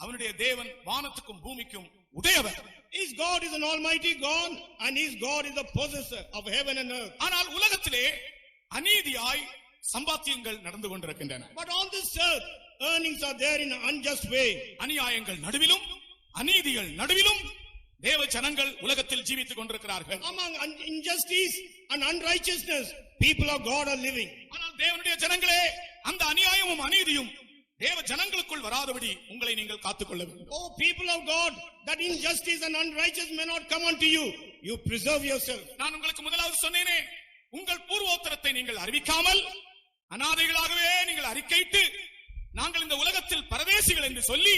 அவனுடைய தேவன் வானத்துக்கும் பூமிக்கும் உடையவர். His God is an Almighty God and His God is the possessor of heaven and earth. ஆனால் உலகத்திலே அநீதியாய் சம்பாத்தியங்கள் நடந்து கொண்டிருக்கின்றன. But on this earth, earnings are there in an unjust way. அநியாயங்கள் நடுவிலும் அநீதிகள் நடுவிலும் தேவ ஜனங்கள் உலகத்தில் ஜீவித்துக் கொண்டிருக்கிறார்கள். Among injustice and unrighteousness, people of God are living. ஆனால் தேவனுடைய ஜனங்களே, அந்த அநியாயமும் அநீதியும் தேவ ஜனங்களுக்குள் வராதபடி உங்களை நீங்கள் காத்துக்கொள்ள வேண்டும். Oh people of God, that injustice and unrighteousness may not come unto you. You preserve yourself. நான் உங்களுக்கு முதலாவது சொன்னேனே, உங்கள் பூர்வோத்தரத்தை நீங்கள் அறிவிக்காமல் அநாதைகளாகவே நீங்கள் அறிக்கையிட்டு நாங்கள் இந்த உலகத்தில் பரதேசிகள் என்று சொல்லி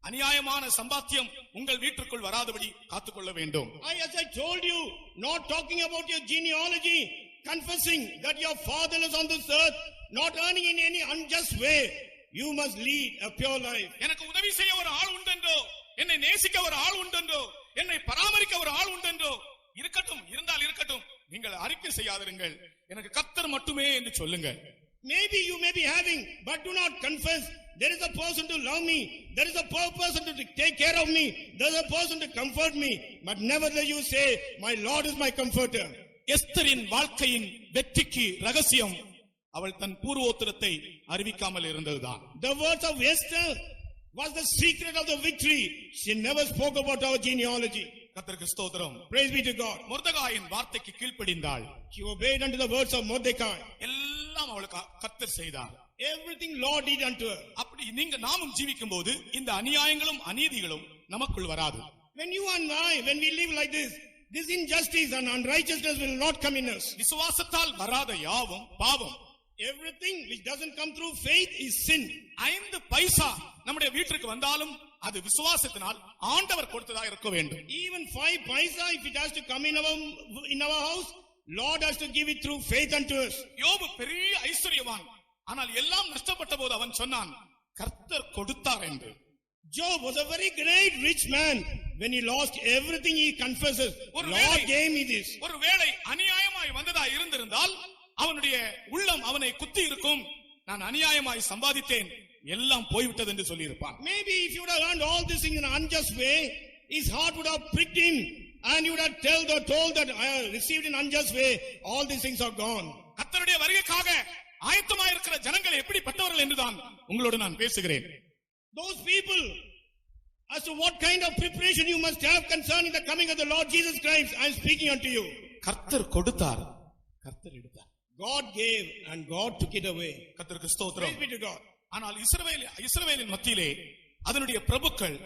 அநியாயமான சம்பாத்தியம் உங்கள் வீட்டுக்குள் வராதபடி காத்துக்கொள்ள வேண்டும். As I told you, not talking about your genealogy, confessing that your father is on this earth, not earning in any unjust way, you must lead a pure life. எனக்கு உதவி செய்ய ஒரு ஆள் உண்டென்றோ, என்னை நேசிக்க ஒரு ஆள் உண்டென்றோ, என்னை பராமரிக்க ஒரு ஆள் உண்டென்றோ இருக்கட்டும், இருந்தால் இருக்கட்டும், நீங்கள் அறிக்கை செய்யாதிருங்கள், எனக்கு கர்த்தர் மட்டுமே என்று சொல்லுங்க. Maybe you may be having, but do not confess. There is a person to love me. There is a person to take care of me. There is a person to comfort me. But nevertheless you say, my Lord is my comforter. எஸ்தரின் வாழ்க்கையின் வெற்றிக்கு ரகசியம் அவள் தன் பூர்வோத்தரத்தை அறிவிக்காமல் இருந்ததுதான். The words of Esther was the secret of the victory. She never spoke about our genealogy. கர்த்தருக்கு ஸ்தோத்திரம். Praise be to God. மொர்தெகாயின் வார்த்தைக்கு கீழ்ப்படிந்தாள். She obeyed unto the words of Mordecai. எல்லாம் அவளுக்கு கர்த்தர் செய்தார். Everything Lord did unto her. அப்படி நீங்க நாமும் ஜீவிக்கும் போது இந்த அநியாயங்களும் அநீதிகளும் நமக்குள் வராது. When you and I, when we live like this injustice and unrighteousness will not come in us. விசுவாசத்தால் வராத யாவும் பாவம். Everything which doesn't come through faith is sin. 5 பைசா நம்முடைய வீட்டுக்கு வந்தாலும் அது விசுவாசத்தினால் ஆண்டவர் கொடுத்ததா இருக்க வேண்டும். Even 5 paisa, if it has to come in our house, Lord has to give it through faith unto us. யோபு பெரிய ஐஸ்வரியவான், ஆனால் எல்லாம் நஷ்டப்பட்ட போது அவன் சொன்னான், கர்த்தர் கொடுத்தார் என்று. Job was a very great rich man. When he lost everything, he confesses, Lord gave me this. ஒருவேளை அநியாயமாய் வந்ததா இருந்திருந்தால் அவனுடைய உள்ளம் அவனை குத்தி இருக்கும், நான் அநியாயமாய் சம்பாதித்தேன், எல்லாம் போய்விட்டது என்று சொல்லி இருப்பான். Maybe if you would have earned all this in an unjust way, his heart would have pricked him and you would have told that I have received in unjust way, all these things are gone. கர்த்தருடைய வருகைக்காக ஆயத்தமாயிருக்கிற ஜனங்கள் எப்படிப்பட்டவர்கள் என்றுதான் உங்களோடு நான் பேசுகிறேன். Those people, as to what kind of preparation you must have concerning the coming of the Lord Jesus Christ, I am speaking unto you. கர்த்தர் கொடுத்தார், கர்த்தர் எடுத்தார். God gave and God took it away. கர்த்தருக்கு ஸ்தோத்திரம். Praise be to God. ஆனால் இஸ்ரவேலின் மத்தியிலே அதனுடைய பிரபுக்கள்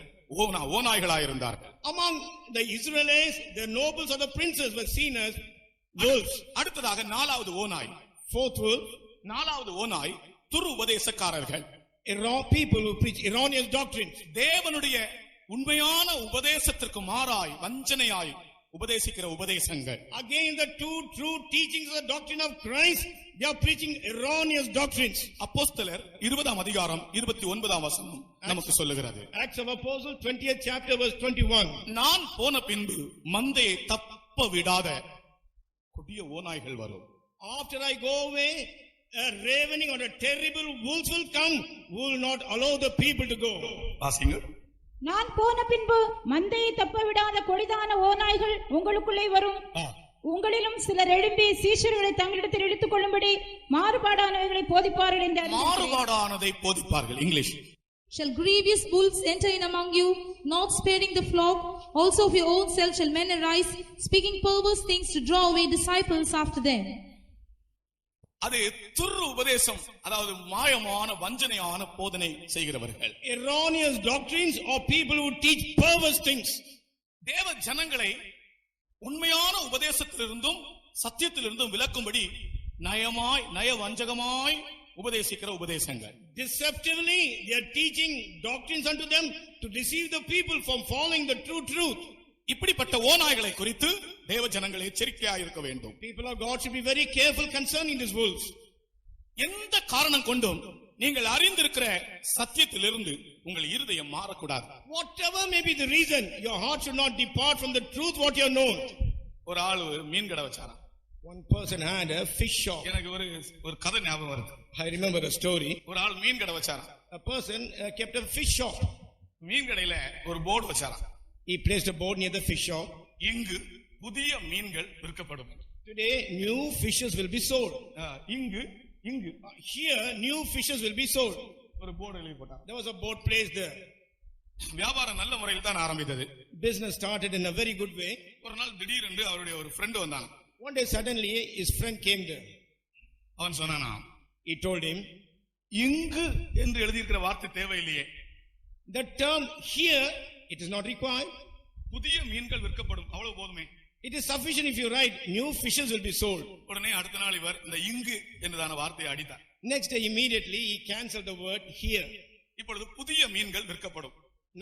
ஓநாய்களாயிருந்தார்கள். Among the Israelites, the nobles or the princes were seen as wolves. அடுத்ததாக 4வது ஓநாய். Fourth wolf. 4வது ஓநாய் துரு உபதேசக்காரர்கள். People who preach erroneous doctrines. தேவனுடைய உண்மையான உபதேசத்திற்கு மாறாய் வஞ்சனையாய் உபதேசிக்கிற உபதேசங்கள். Again the two true teachings of the doctrine of Christ, they are preaching erroneous doctrines. அப்போஸ்தலர் 20ஆம் அதிகாரம் 29ஆம் வசனம் நமக்கு சொல்லுகிறது. Acts of Apostles 20th chapter verse 21. நான் போன பின்பு மந்தையை தப்ப விடாத கொடிய ஓநாய்கள் வரும். After I go away, a ravening or a terrible wolves will come, who will not allow the people to go. வாசிங்க. நான் போன பின்பு மந்தையை தப்ப விடாத கொடிதான ஓநாய்கள் உங்களுக்குள்ளே வரும். உங்களிலும் சிலர் எழும்பி சீஷர்களை தங்களிடத்தில் இழுத்துக் கொள்ளும்படி மாறுபாடானவைகளை போதிப்பார்கள் என்று அறிவிக்கிறேன். மாறுபாடானதை போதிப்பார்கள். English. Shall grievous wolves enter in among you, not sparing the flock? Also of your own self shall men arise, speaking perverse things to draw away disciples after them. அது துரு உபதேசம், அதாவது மாயமான வஞ்சனையான போதனை செய்கிறவர்கள். Erroneous doctrines or people who teach perverse things. தேவ ஜனங்களை உண்மையான உபதேசத்திலிருந்தும் சத்தியத்திலிருந்தும் விலக்கும்படி நயவஞ்சகமாய் உபதேசிக்கிற உபதேசங்கள். Deceptively they are teaching doctrines unto them to deceive the people from following the true truth. இப்படிப்பட்ட ஓநாய்களை குறித்து தேவ ஜனங்கள் எச்சரிக்கையாக இருக்க வேண்டும். People of God should be very careful concerning these wolves. எந்த காரணம் கொண்டும் நீங்கள் அறிந்திருக்கிற சத்தியத்திலிருந்து உங்கள் இருதயம் மாறக்கூடாது. Whatever may be the reason, your heart should not depart from the truth what you have known. ஒரு ஆள் மீன் கடை வச்சாராம். One person had a fish shop. எனக்கு ஒரு கதை ஞாபகம் வருது. I remember a story. ஒரு ஆள் மீன் கடை வச்சாராம். A person kept a fish shop. மீன் கடையில ஒரு board வச்சாராம். He placed a board near the fish shop. இங்கு புதிய மீன்கள் விற்கப்படும். Today new fishes will be sold. இங்கு Here new fishes will be sold. ஒரு போர்டு எழுதி போட்டார். There was a board placed there. வியாபாரம் நல்ல முறையில் தான் ஆரம்பித்தது. Business started in a very good way. ஒரு நாள் திடீரென்று அவருடைய ஒரு ஃப்ரெண்ட் வந்தாங்க. One day suddenly his friend came there. அவன் சொன்னானா, He told him, இங்கு என்று எழுதியிருக்கிற வார்த்தை தேவையில்லையே, the term here, it is not required. புதிய மீன்கள் விற்கப்படும், அவ்வளவு போதுமே. It is sufficient if you write new fishes will be sold. உடனே அடுத்த நாள் இவர் இந்த இங்கு என்றதான வார்த்தையை அடித்தார். Next day immediately he cancelled the word here. இப்பொழுது புதிய மீன்கள் விற்கப்படும்.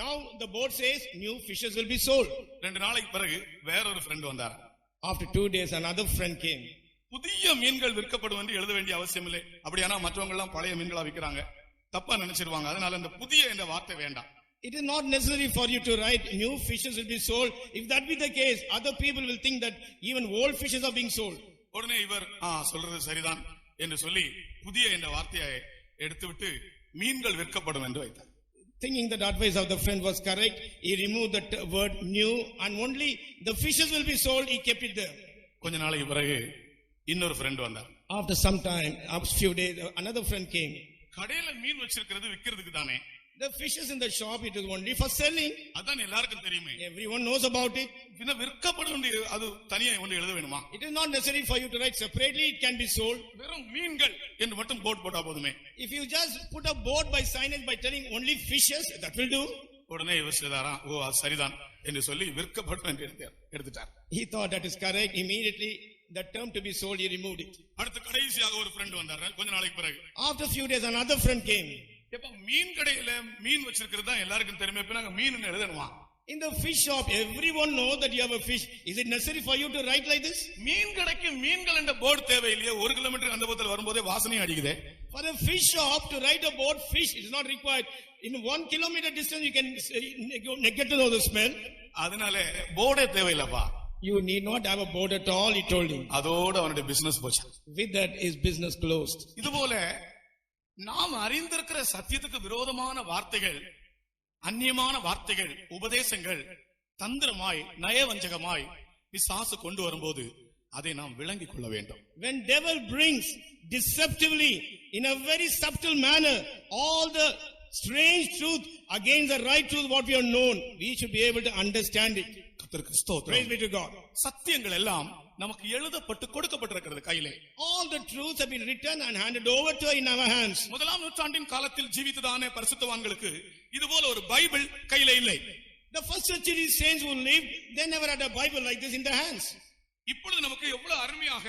Now the board says new fishes will be sold. 2 நாளைக்கு பிறகு வேறொரு ஃப்ரெண்ட் வந்தார். After 2 days another friend came. புதிய மீன்கள் விற்கப்படும் என்று எழுத வேண்டிய அவசியம் இல்லை. அப்படியானா மற்றவங்க எல்லாம் பழைய மீன்களா விற்கிறாங்க, தப்பா நினைச்சிருவாங்க. அதனால இந்த புதிய என்ற வார்த்தை வேண்டாம். It is not necessary for you to write new fishes will be sold. If that be the case, other people will think that even old fishes are being sold. உடனே இவர் சொல்றது சரிதான் என்று சொல்லி புதிய என்ற வார்த்தையை எடுத்துவிட்டு மீன்கள் விற்கப்படும் என்று வைத்தார். Thinking that advice of the friend was correct, he removed that word new and only the fishes will be sold, he kept it there. கொஞ்ச நாளைக்கு பிறகு இன்னொரு ஃப்ரெண்ட் வந்தார். After some time, after few days, another friend came. கடையில மீன் வச்சிருக்கிறது விக்கிறதுக்கு தானே. The fishes in the shop, it is only for selling. அதான் எல்லாருக்கும் தெரியுமே. Everyone knows about it. பின்ன விற்கப்படும் அது தனியா ஒன்று எழுத வேணுமா? It is not necessary for you to write separately, it can be sold. வெறும் மீன்கள் என்று மட்டும் போர்டு போட்டா போதுமே. If you just put a board by signage by telling only fishes, that will do. உடனே இவர் செய்தாராம், அது சரிதான் என்று சொல்லி விற்கப்படும் என்று எடுத்துட்டார். He thought that is correct. Immediately the term to be sold, he removed it. அடுத்து கடைசியாக ஒரு ஃப்ரெண்ட் வந்தார். கொஞ்ச நாளைக்கு பிறகு After few days another friend came. எப்ப மீன் கடையில மீன் வச்சிருக்கிறது தான் எல்லாருக்கும் தெரியுமே, இப்ப நாங்க மீன் எழுதணுமா? In the fish shop, everyone knows that you have a fish. Is it necessary for you to write like this? மீன் கடைக்கு மீன்கள் என்ற போர்டு தேவையில்லையே. 1 கிலோமீட்டர் அந்த பக்கத்துல வரும்போதே வாசனை அடிக்குதே. For a fish shop to write a board fish, it is not required. In 1 kilometer distance, you can get to know the smell. அதனால போர்டே தேவையில்லப்பா. You need not have a board at all, he told him. அதோட அவனுடைய business போச்சு. With that, his business closed. இதுபோல நாம் அறிந்திருக்கிற சத்தியத்துக்கு விரோதமான வார்த்தைகள், அந்நியமான வார்த்தைகள், உபதேசங்கள் தந்திரமாய் நயவஞ்சகமாய் பிசாசு கொண்டு வரும்போது அதை நாம் விளங்கிக் கொள்ள வேண்டும். When devil brings deceptively in a very subtle manner all the strange truth against the right truth what we have known, we should be able to understand it. கர்த்தருக்கு ஸ்தோத்திரம். Praise be to God. சத்தியங்கள் எல்லாம் நமக்கு எழுதப்பட்டு கொடுக்கப்பட்டிருக்கிறது கையிலே. All the truths have been written and handed over to in our hands. முதலாம் நூற்றாண்டின் காலத்தில் ஜீவித்ததான பரிசுத்தவான்களுக்கு இதுபோல ஒரு பைபிள் கையில இல்லை. The first century saints who lived, they never had a Bible like this in their hands. இப்பொழுது நமக்கு எவ்வளவு அருமையாக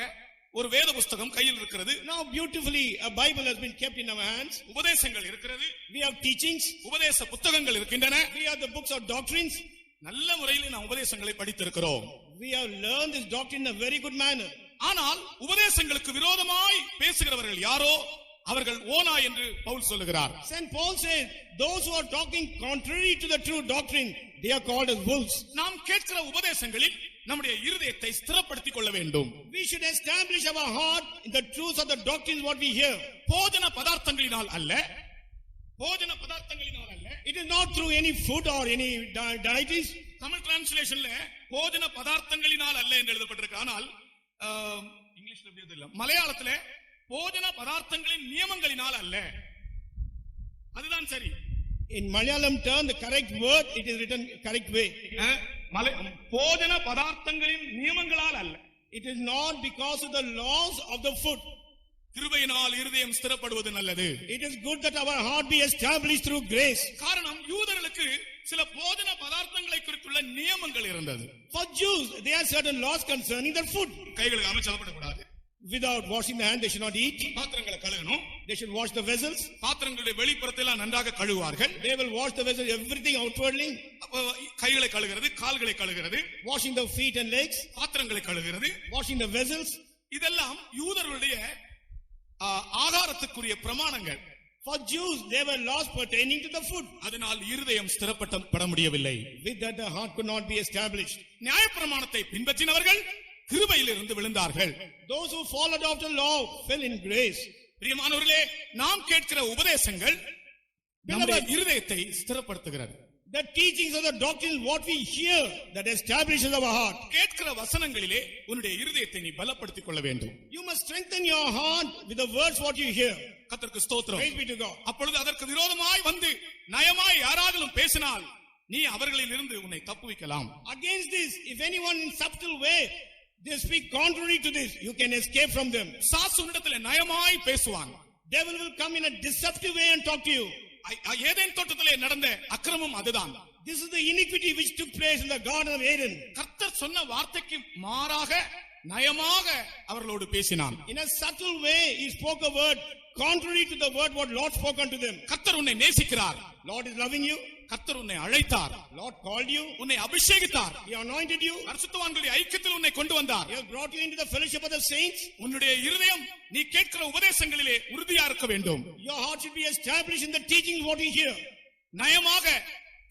ஒரு வேத புஸ்தகம் கையில் இருக்கிறது. Now beautifully a Bible has been kept in our hands. உபதேசங்கள் இருக்கிறது. We have teachings. உபதேச புத்தகங்கள் இருக்கின்றன. We have the books of doctrines. நல்ல முறையில் நாம் உபதேசங்களை படித்திருக்கிறோம். We have learned this doctrine in a very good manner. ஆனால் உபதேசங்களுக்கு விரோதமாய் பேசுகிறவர்கள் யாரோ அவர்கள் ஓனா என்று பவுல் சொல்லுகிறார். Saint Paul says those who are talking contrary to the true doctrine, they are called as wolves. நாம் கேட்கிற உபதேசங்களில் நம்முடைய இருதயத்தை ஸ்திரப்படுத்திக் கொள்ள வேண்டும். We should establish our heart in the truth of the doctrines what we hear. போஜன பதார்த்தங்களினால் அல்ல, போஜன பதார்த்தங்களினால் அல்ல. It is not through any food or any deities. Tamil டிரான்ஸ்லேஷன்ல போஜன பதார்த்தங்களினால் அல்ல என்று எழுதப்பட்டிருக்கு. ஆனால் இங்கிலீஷ்ல எப்படி தெரியல, மலையாளத்துல போஜன பதார்த்தங்களின் நியமங்களினால் அல்ல. அதுதான் சரி. In Malayalam term, the correct word, it is written correct way. போஜன பதார்த்தங்களின் நியமங்களால் அல்ல. It is not because of the laws of the food. கிருபையினால் இருதயம் ஸ்திரப்படுவது நல்லது. It is good that our heart be established through grace. காரணம் யூதர்களுக்கு சில போஜன பதார்த்தங்களை குறித்துள்ள நியமங்கள் இருந்தது. For Jews, there are certain laws concerning their food. கைகளுக்கு அமைச்சப்படக்கூடாது. Without washing the hand, they should not eat. பாத்திரங்களை கழுவணும். They should wash the vessels. பாத்திரங்களுடைய வெளிப்புறத்தை எல்லாம் நன்றாக கழுவுவார்கள். They will wash the vessels, everything outwardly. கைகளை கழுகிறது, கால்களை கழுகிறது, washing the feet and legs, பாத்திரங்களை கழுகிறது, washing the vessels. இதெல்லாம் யூதர்களுடைய ஆகாரத்துக்குரிய பிரமாணங்கள். For Jews, they were laws pertaining to the food. அதனால் இருதயம் ஸ்திரப்பட முடியவில்லை. With that, the heart could not be established. நியாயப்பிரமாணத்தை பின்பற்றினவர்கள் கிருபையிலிருந்து விழுந்தார்கள். Those who followed after law fell in grace. பிரியமானவர்களே, நாம் கேட்கிற உபதேசங்கள் நம்முடைய இருதயத்தை ஸ்திரப்படுத்துகிறது. The teachings of the doctrine, what we hear, that establishes our heart. கேட்கிற வசனங்களிலே உன்னுடைய இருதயத்தை நீ பலப்படுத்திக் கொள்ள வேண்டும். You must strengthen your heart with the words what you hear. கர்த்தருக்கு ஸ்தோத்திரம். Praise be to God. அப்பொழுது அதற்கு விரோதமாய் வந்து நயமாய் யாராலும் பேசினால் நீ அவர்களில் இருந்து உன்னை தப்புவிக்கலாம். Against this, if anyone in subtle way they speak contrary to this, you can escape from them. சாசு உன்னிடத்திலே நயமாய் பேசுவான். Devil will come in a deceptive way and talk to you. Eden தோட்டத்திலே நடந்த அக்கிரமம் அதுதான். This is the iniquity which took place in the garden of Eden. கர்த்தர் சொன்ன வார்த்தைக்கு மாறாக நயமாக அவர்களோடு பேசினான். In a subtle way he spoke a word contrary to the word what Lord spoke unto them. கர்த்தர் உன்னை நேசிக்கிறார். Lord is loving you. கர்த்தர் உன்னை அழைத்தார். Lord called you. உன்னை அபிஷேகித்தார். He anointed you. பரிசுத்தவான்களுடைய ஐக்கியத்தில் உன்னை கொண்டு வந்தார். He has brought you into the fellowship of the saints. உன்னுடைய இருதயம் நீ கேட்கிற உபதேசங்களிலே உறுதியா இருக்க வேண்டும். Your heart should be established in the teachings what you hear. நயமாக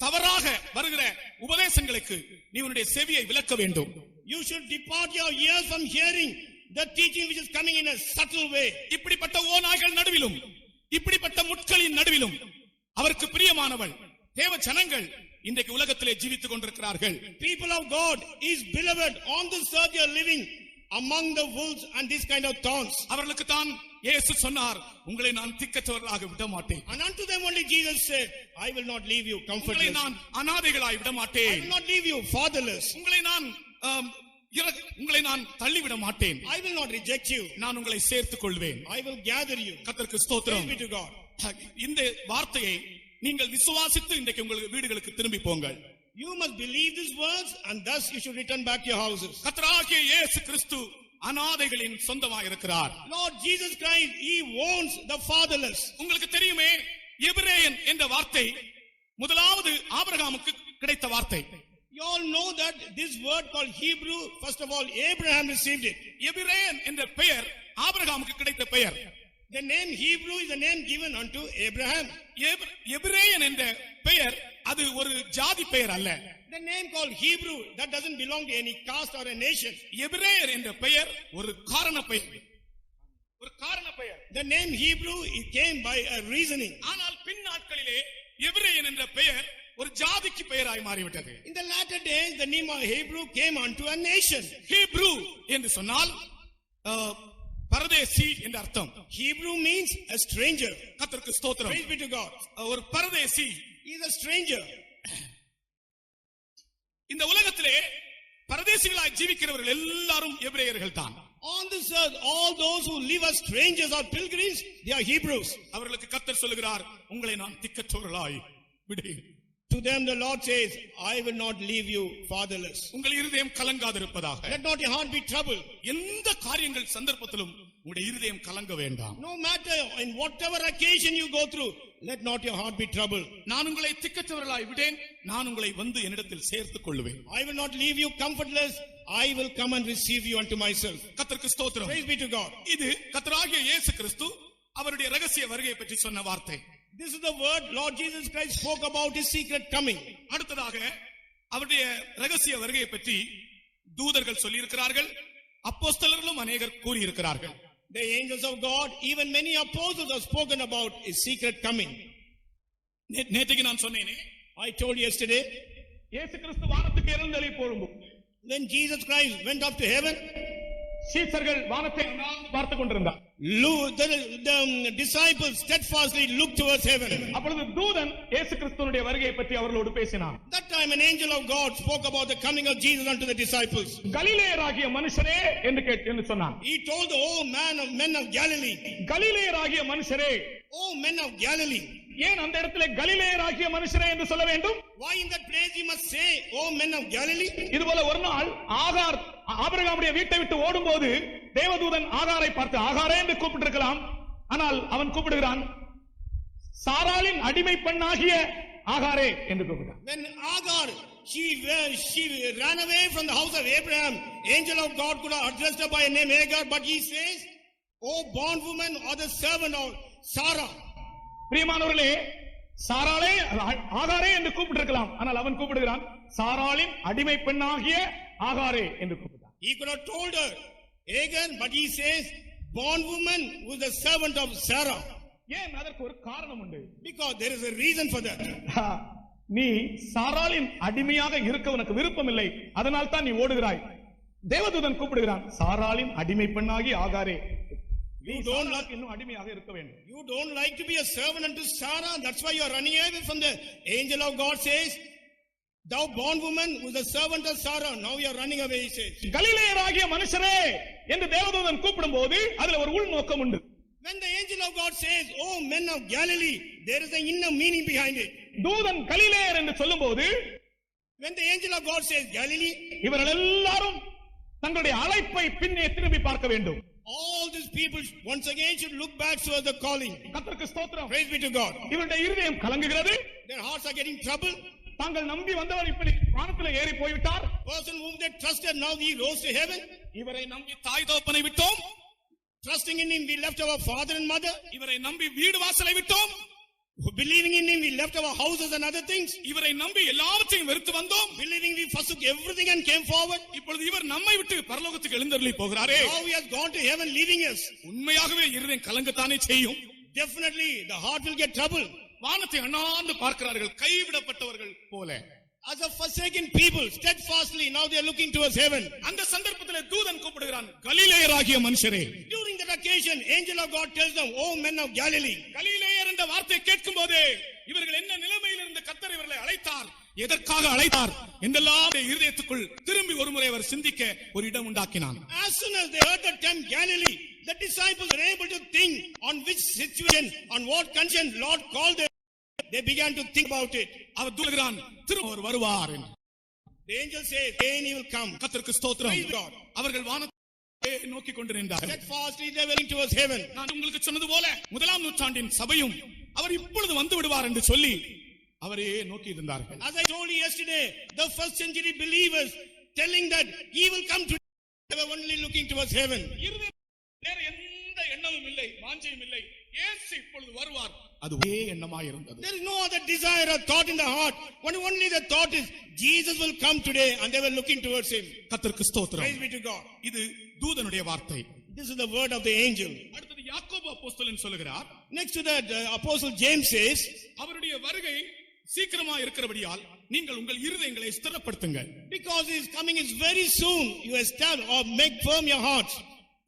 தவறாக வருகிற உபதேசங்களுக்கு நீ உன்னுடைய செவியை விலக்க வேண்டும். You should depart your ears from hearing the teaching which is coming in a subtle way. இப்படிப்பட்ட ஓநாய்கள் நடுவிலும் இப்படிப்பட்ட முட்களின் நடுவிலும் அவருக்கு பிரியமானவள் தேவ ஜனங்கள் இன்றைக்கு உலகத்திலே ஜீவித்துக் கொண்டிருக்கிறார்கள். People of God is beloved on this earth you are living among the wolves and this kind of thorns. அவர்களுக்கு தான் இயேசு சொன்னார், உங்களை நான் திக்கற்றவர்களாக விட மாட்டேன். And unto them only Jesus said, I will not leave you உங்களை comfortless. நான் அநாதைகளாய் விட I மாட்டேன். will not leave you fatherless. உங்களை நான் தள்ளிவிட மாட்டேன். I will not reject you. நான் உங்களை சேர்த்துக் கொள்வேன். I will gather you. கர்த்தருக்கு Praise ஸ்தோத்திரம். be to God. இந்த வார்த்தையை நீங்கள் விசுவாசித்து இன்றைக்கு உங்கள் வீடுகளுக்கு திரும்பி போங்கள். You must believe these words and thus you should return back to your houses. கர்த்தராகிய இயேசு கிறிஸ்து அநாதைகளின் சொந்தமாக இருக்கிறார். Lord Jesus Christ, He owns the fatherless. உங்களுக்கு தெரியுமே, எபிரேயன் என்ற வார்த்தை முதலாவது ஆபிரகாமுக்கு கிடைத்த வார்த்தை. You all know that this word called Hebrew, first of all, Abraham received it. எபிரேயன் என்ற பெயர் ஆபிரகாமுக்கு கிடைத்த பெயர். The name Hebrew is the name given unto Abraham. எபிரேயன் என்ற பெயர் அது ஒரு ஜாதி பெயர் அல்ல. The name called Hebrew, that doesn't belong to any caste or a nation. எபிரேயர் என்ற பெயர் ஒரு காரண பெயர். ஒரு காரண பெயர். The name Hebrew, it came by a reasoning. ஆனால் பின் நாட்களிலே எபிரேயன் என்ற பெயர் ஒரு ஜாதிக்கு பெயராய் மாறிவிட்டது. In the latter days, the name of Hebrew came unto a nation. Hebrew என்று சொன்னால் பரதேசி என்ற அர்த்தம். Hebrew means a stranger. கர்த்தருக்கு ஸ்தோத்திரம். Praise be to God. ஒரு பரதேசி. He is a stranger. இந்த உலகத்திலே பரதேசிகளாய் ஜீவிக்கிறவர்கள் எல்லாரும் எபிரேயர்கள் தான். On this earth, all those who live as strangers or pilgrims, they are Hebrews. அவர்களுக்கு கர்த்தர் சொல்லுகிறார், உங்களை நான் திக்கற்றவர்களாய் விடேன். To them the Lord says, I will not leave you fatherless. உங்கள் இருதயம் கலங்காதிருப்பதாக. Let not your heart be troubled. எந்த காரியங்கள் சந்தர்ப்பத்திலும் உங்களுடைய இருதயம் கலங்க வேண்டாம். No matter in whatever occasion you go through, let not your heart be troubled. நான் உங்களை திக்கற்றவர்களாய் விடேன், நான் உங்களை வந்து என்னிடத்தில் சேர்த்துக் கொள்வேன். I will not leave you comfortless. I will come and receive you unto myself. கர்த்தருக்கு ஸ்தோத்திரம். Praise be to God. இது கர்த்தராகிய இயேசு கிறிஸ்து அவருடைய ரகசிய வருகையை பற்றி சொன்ன வார்த்தை. This is the word Lord Jesus Christ spoke about his secret coming. அடுத்ததாக அவருடைய ரகசிய வருகையை பற்றி தூதர்கள் சொல்லியிருக்கிறார்கள், அப்போஸ்தலர்களும் அநேகர் கூறியிருக்கிறார்கள். The angels of God, even many apostles have spoken about his secret coming. நேற்றுக்கு நான் சொன்னேனே, I told yesterday, இயேசு கிறிஸ்து வானத்துக்கு எழுந்தருளி போகும்போது when Jesus Christ went up to heaven, சீஷர்கள் வானத்தை பார்த்துக் கொண்டிருந்தார். the disciples steadfastly looked towards heaven. அப்பொழுது தூதன் இயேசு கிறிஸ்துவினுடைய வருகையை பற்றி அவர்களோடு பேசினார். That time an angel of God spoke about the coming of Jesus unto the disciples. கலிலேயராகிய மனுஷரே என்று சொன்னான். He told the men of Galilee. கலிலேயராகிய மனுஷரே. Oh men of Galilee. ஏன் அந்த இடத்திலே கலிலேயராகிய மனுஷரே என்று சொல்ல வேண்டும்? Why in that place he must say, oh men of Galilee? இதுபோல ஒரு நாள் ஆகார் ஆபிரகாமுடைய வீட்டை விட்டு ஓடும்போது தேவதூதன் ஆகாரை பார்த்து ஆகாரே என்று கூப்பிட்டிருக்கலாம். ஆனால் அவன் கூப்பிடுகிறான், சாராளின் அடிமை பெண்ணாகிய ஆகாரே என்று கூப்பிட்டான். When Agar she ran away from the house of Abraham, angel of God could have addressed her by a name Agar, but he says, oh bondwoman or the servant of Sarah. பிரியமானவர்களே, சாராளே ஆகாரே என்று கூப்பிட்டிருக்கலாம். ஆனால் அவன் கூப்பிடுகிறான் சாராளின் அடிமை பெண்ணாகிய ஆகாரே என்று கூப்பிட்டான். He could have told her Hagar, but he says bondwoman who is the servant of Sarah. ஏன்? அதற்கு ஒரு காரணம் உண்டு. Because there is a reason for that. நீ சாராளின் அடிமையாக இருக்க உனக்கு விருப்பம் இல்லை, அதனால் தான் நீ ஓடுகிறாய். தேவதூதன் கூப்பிடுகிறான் சாராளின் அடிமை பெண்ணாகி ஆகாரே, You don't like, இன்னும் அடிமையாக இருக்க வேண்டும். you don't like to be a servant unto Sarah. That's why you are running away from the angel of God says, thou bondwoman who is the servant of Sarah. Now you are running away, he says. கலிலேயராகிய மனுஷரே என்று தேவதூதன் கூப்பிடும்போது அதுல ஒரு உள்நோக்கம் உண்டு. When the angel of God says, oh men of Galilee, there is an inner meaning behind it. தூதன் கலிலேயர் என்று சொல்லும்போது When the angel of God says Galilee, இவர்கள் எல்லாரும் தங்களுடைய அழைப்பை பின்னே திரும்பி பார்க்க வேண்டும். all these people once again should look back towards the calling. கர்த்தருக்கு ஸ்தோத்திரம். Praise be to God. இவருடைய இருதயம் கலங்குகிறது. Their hearts are getting troubled. தாங்கள் நம்பி வந்தவர் இப்படி வானத்திலே ஏறி போய்விட்டார். Person whom they trusted, now he rose to heaven. இவரை நம்பி தாய் தகப்பனை விட்டோம், Trusting in him, we left our father and mother. இவரை நம்பி வீடு வாசலை விட்டோம், Believing in him, we left our houses and other things. இவரை நம்பி எல்லாவற்றையும் வெறுத்து வந்தோம். Believing we forsook everything and came forward. இப்பொழுது இவர் நம்மை விட்டு பரலோகத்துக்கு எழுந்தருளி போகிறாரே. Now he has gone to heaven, leaving us. உண்மையாகவே இருதயம் கலங்கத்தானே செய்யும். Definitely, the heart will get troubled. வானத்தை அண்ணாந்து பார்க்கிறார்கள், கைவிடப்பட்டவர்கள் போல. As a forsaken people, steadfastly, now they are looking towards heaven. அந்த சந்தர்ப்பத்திலே தூதன் கூப்பிடுகிறான், கலிலேயராகிய மனுஷரே. During that occasion, angel of God tells them, oh men of Galilee. கலிலேயர் என்ற வார்த்தை கேட்கும் போதே இவர்கள் என்ன நிலைமையில் இருந்த கர்த்தர் இவர்களை அழைத்தார், எதற்காக அழைத்தார் என்றெல்லாம் இருதயத்துக்குள் திரும்பி ஒருமுறை அவர் சிந்திக்க ஒரு இடம் உண்டாக்கினான். As soon as they heard the term Galilee, the disciples were able to think on which situation, on what condition Lord called them. They began to think about it. அவர் சொல்கிறான், திரும்ப அவர் வருவார் என்று. The angel says, again he will come. கர்த்தருக்கு ஸ்தோத்திரம். Praise God. அவர்கள் வானத்தை நோக்கி கொண்டு நின்றார்கள். Steadfastly they were looking towards heaven. நான் உங்களுக்கு சொன்னது போல முதலாம் நூற்றாண்டின் சபையும் அவர் இப்பொழுது வந்து விடுவார் என்று சொல்லி அவரையே நோக்கி இருந்தார்கள். As I told you yesterday, the first century believers telling that he will come to, they were only looking towards heaven. வேற எந்த எண்ணமும் இல்லை, வாஞ்சையும் இல்லை. இயேசு இப்பொழுது வருவார், அது ஒரே எண்ணமாய் இருந்தது. There is no other desire or thought in the heart. Only the thought is Jesus will come today, and they were looking towards him. கர்த்தருக்கு ஸ்தோத்திரம். Praise be to God. இது தூதனுடைய வார்த்தை. This is the word of the angel. அடுத்தது யாக்கோபு அப்போஸ்தலன் சொல்கிறார், Next to that, Apostle James says, அவருடைய வருகை சீக்கிரமா இருக்கிறபடியால் நீங்கள் உங்கள் இருதயங்களை ஸ்திரப்படுத்துங்கள். because his coming is very soon, you establish or make firm your hearts.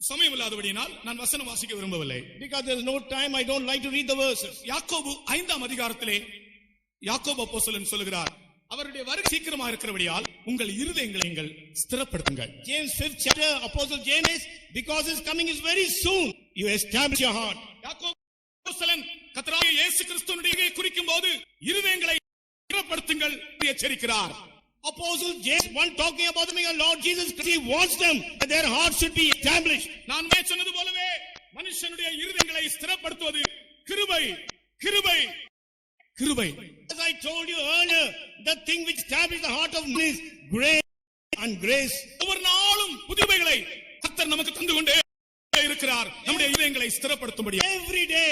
சமயம் இல்லாதபடியால் நான் வசனம் வாசிக்க விரும்பவில்லை. Because there is no time, I don't like to read the verses. யாக்கோபு 5ஆம் அதிகாரத்திலே யாக்கோபு அப்போஸ்தலன் சொல்கிறார், அவருடைய வருகை சீக்கிரமா இருக்கிறபடியால் உங்கள் இருதயங்களை நீங்கள் ஸ்திரப்படுத்துங்கள். James 5th chapter, Apostle James says, because his coming is very soon, you establish your heart. யாக்கோபு அப்போஸ்தலன் கர்த்தராகிய இயேசு கிறிஸ்துவினுடைய வருகையை குறிக்கும்போது இருதயங்களை ஸ்திரப்படுத்துங்கள் என்று எச்சரிக்கிறார். Apostle James, one talking about the Lord Jesus Christ, he wants them that their hearts should be established. நான் சொன்னது போலவே மனுஷனுடைய இருதயங்களை ஸ்திரப்படுத்துவது கிருபை, கிருபை, கிருபை. As I told you earlier, the thing which establishes the heart of man is grace and grace. ஒவ்வொரு நாளும் புதுமைகளை கர்த்தர் நமக்கு தந்து கொண்டே இருக்கிறார், நம்முடைய இதயங்களை ஸ்திரப்படுத்தும்படி. Every day,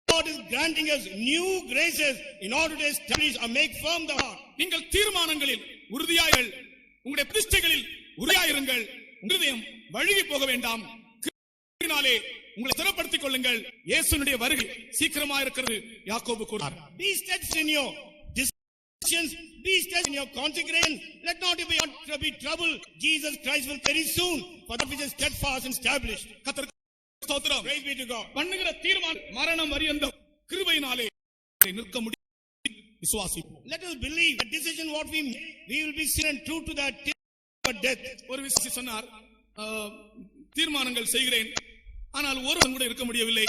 God is granting us new graces in order to establish or make firm the heart. நீங்கள் தீர்மானங்களில் உறுதியாயுங்கள், உங்களுடைய பிரதிஷ்டைகளில் உறுதியாயிருங்கள், இருதயம் வழுகி போக வேண்டாம். கிருபையினாலே உங்களை ஸ்திரப்படுத்திக் கொள்ளுங்கள். இயேசுவினுடைய வருகை சீக்கிரமா இருக்கிறது யாக்கோபு கூறார். Be steadfast in your decisions, be steadfast in your consecration. Let not be trouble. Jesus Christ will very soon for that which is steadfast and established. கர்த்தருக்கு ஸ்தோத்திரம். Praise be to God. பண்ணுகிற தீர்மானம் மரணம் வரியந்தம் கிருபையினாலே நிற்க முடியும். விசுவாசிப்போம். Let us believe the decision what we make, we will be seen and true to that till death. ஒரு விசுவாசி சொன்னார், தீர்மானங்கள் செய்கிறேன், ஆனால் ஒருவன் கூட இருக்க முடியவில்லை,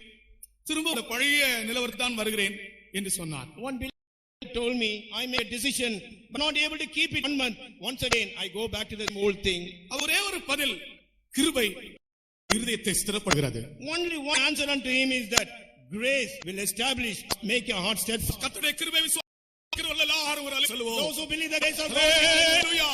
திரும்ப பழைய நிலவரத்தில் தான் வருகிறேன் என்று சொன்னார். One believer told me, I made a decision but not able to keep it 1 month. Once again I go back to the old thing. ஒரே ஒரு பதில், கிருபை இருதயத்தை ஸ்திரப்படுகிறது. Only one answer unto him is that grace will establish, make your heart steadfast. கர்த்தருடைய கிருபை விசுவாசிக்கிறவர்கள் எல்லாரும் ஒரு சொல்லுவோம். Those who believe the grace of God. ஹல்லேலூயா.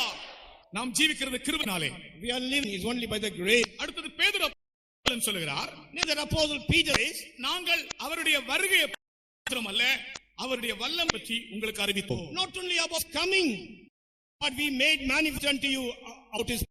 நாம் ஜீவிக்கிறது கிருபையினாலே. We are living is only by the grace. அடுத்தது பேதுரு அப்போஸ்தலன் சொல்கிறார், Neither Apostle Peter is, நாங்கள் அவருடைய வருகையை மாத்திரமல்ல அவருடைய வல்லம் பற்றி உங்களுக்கு அறிவித்தோம். Not only about coming, but we made manifest unto you out his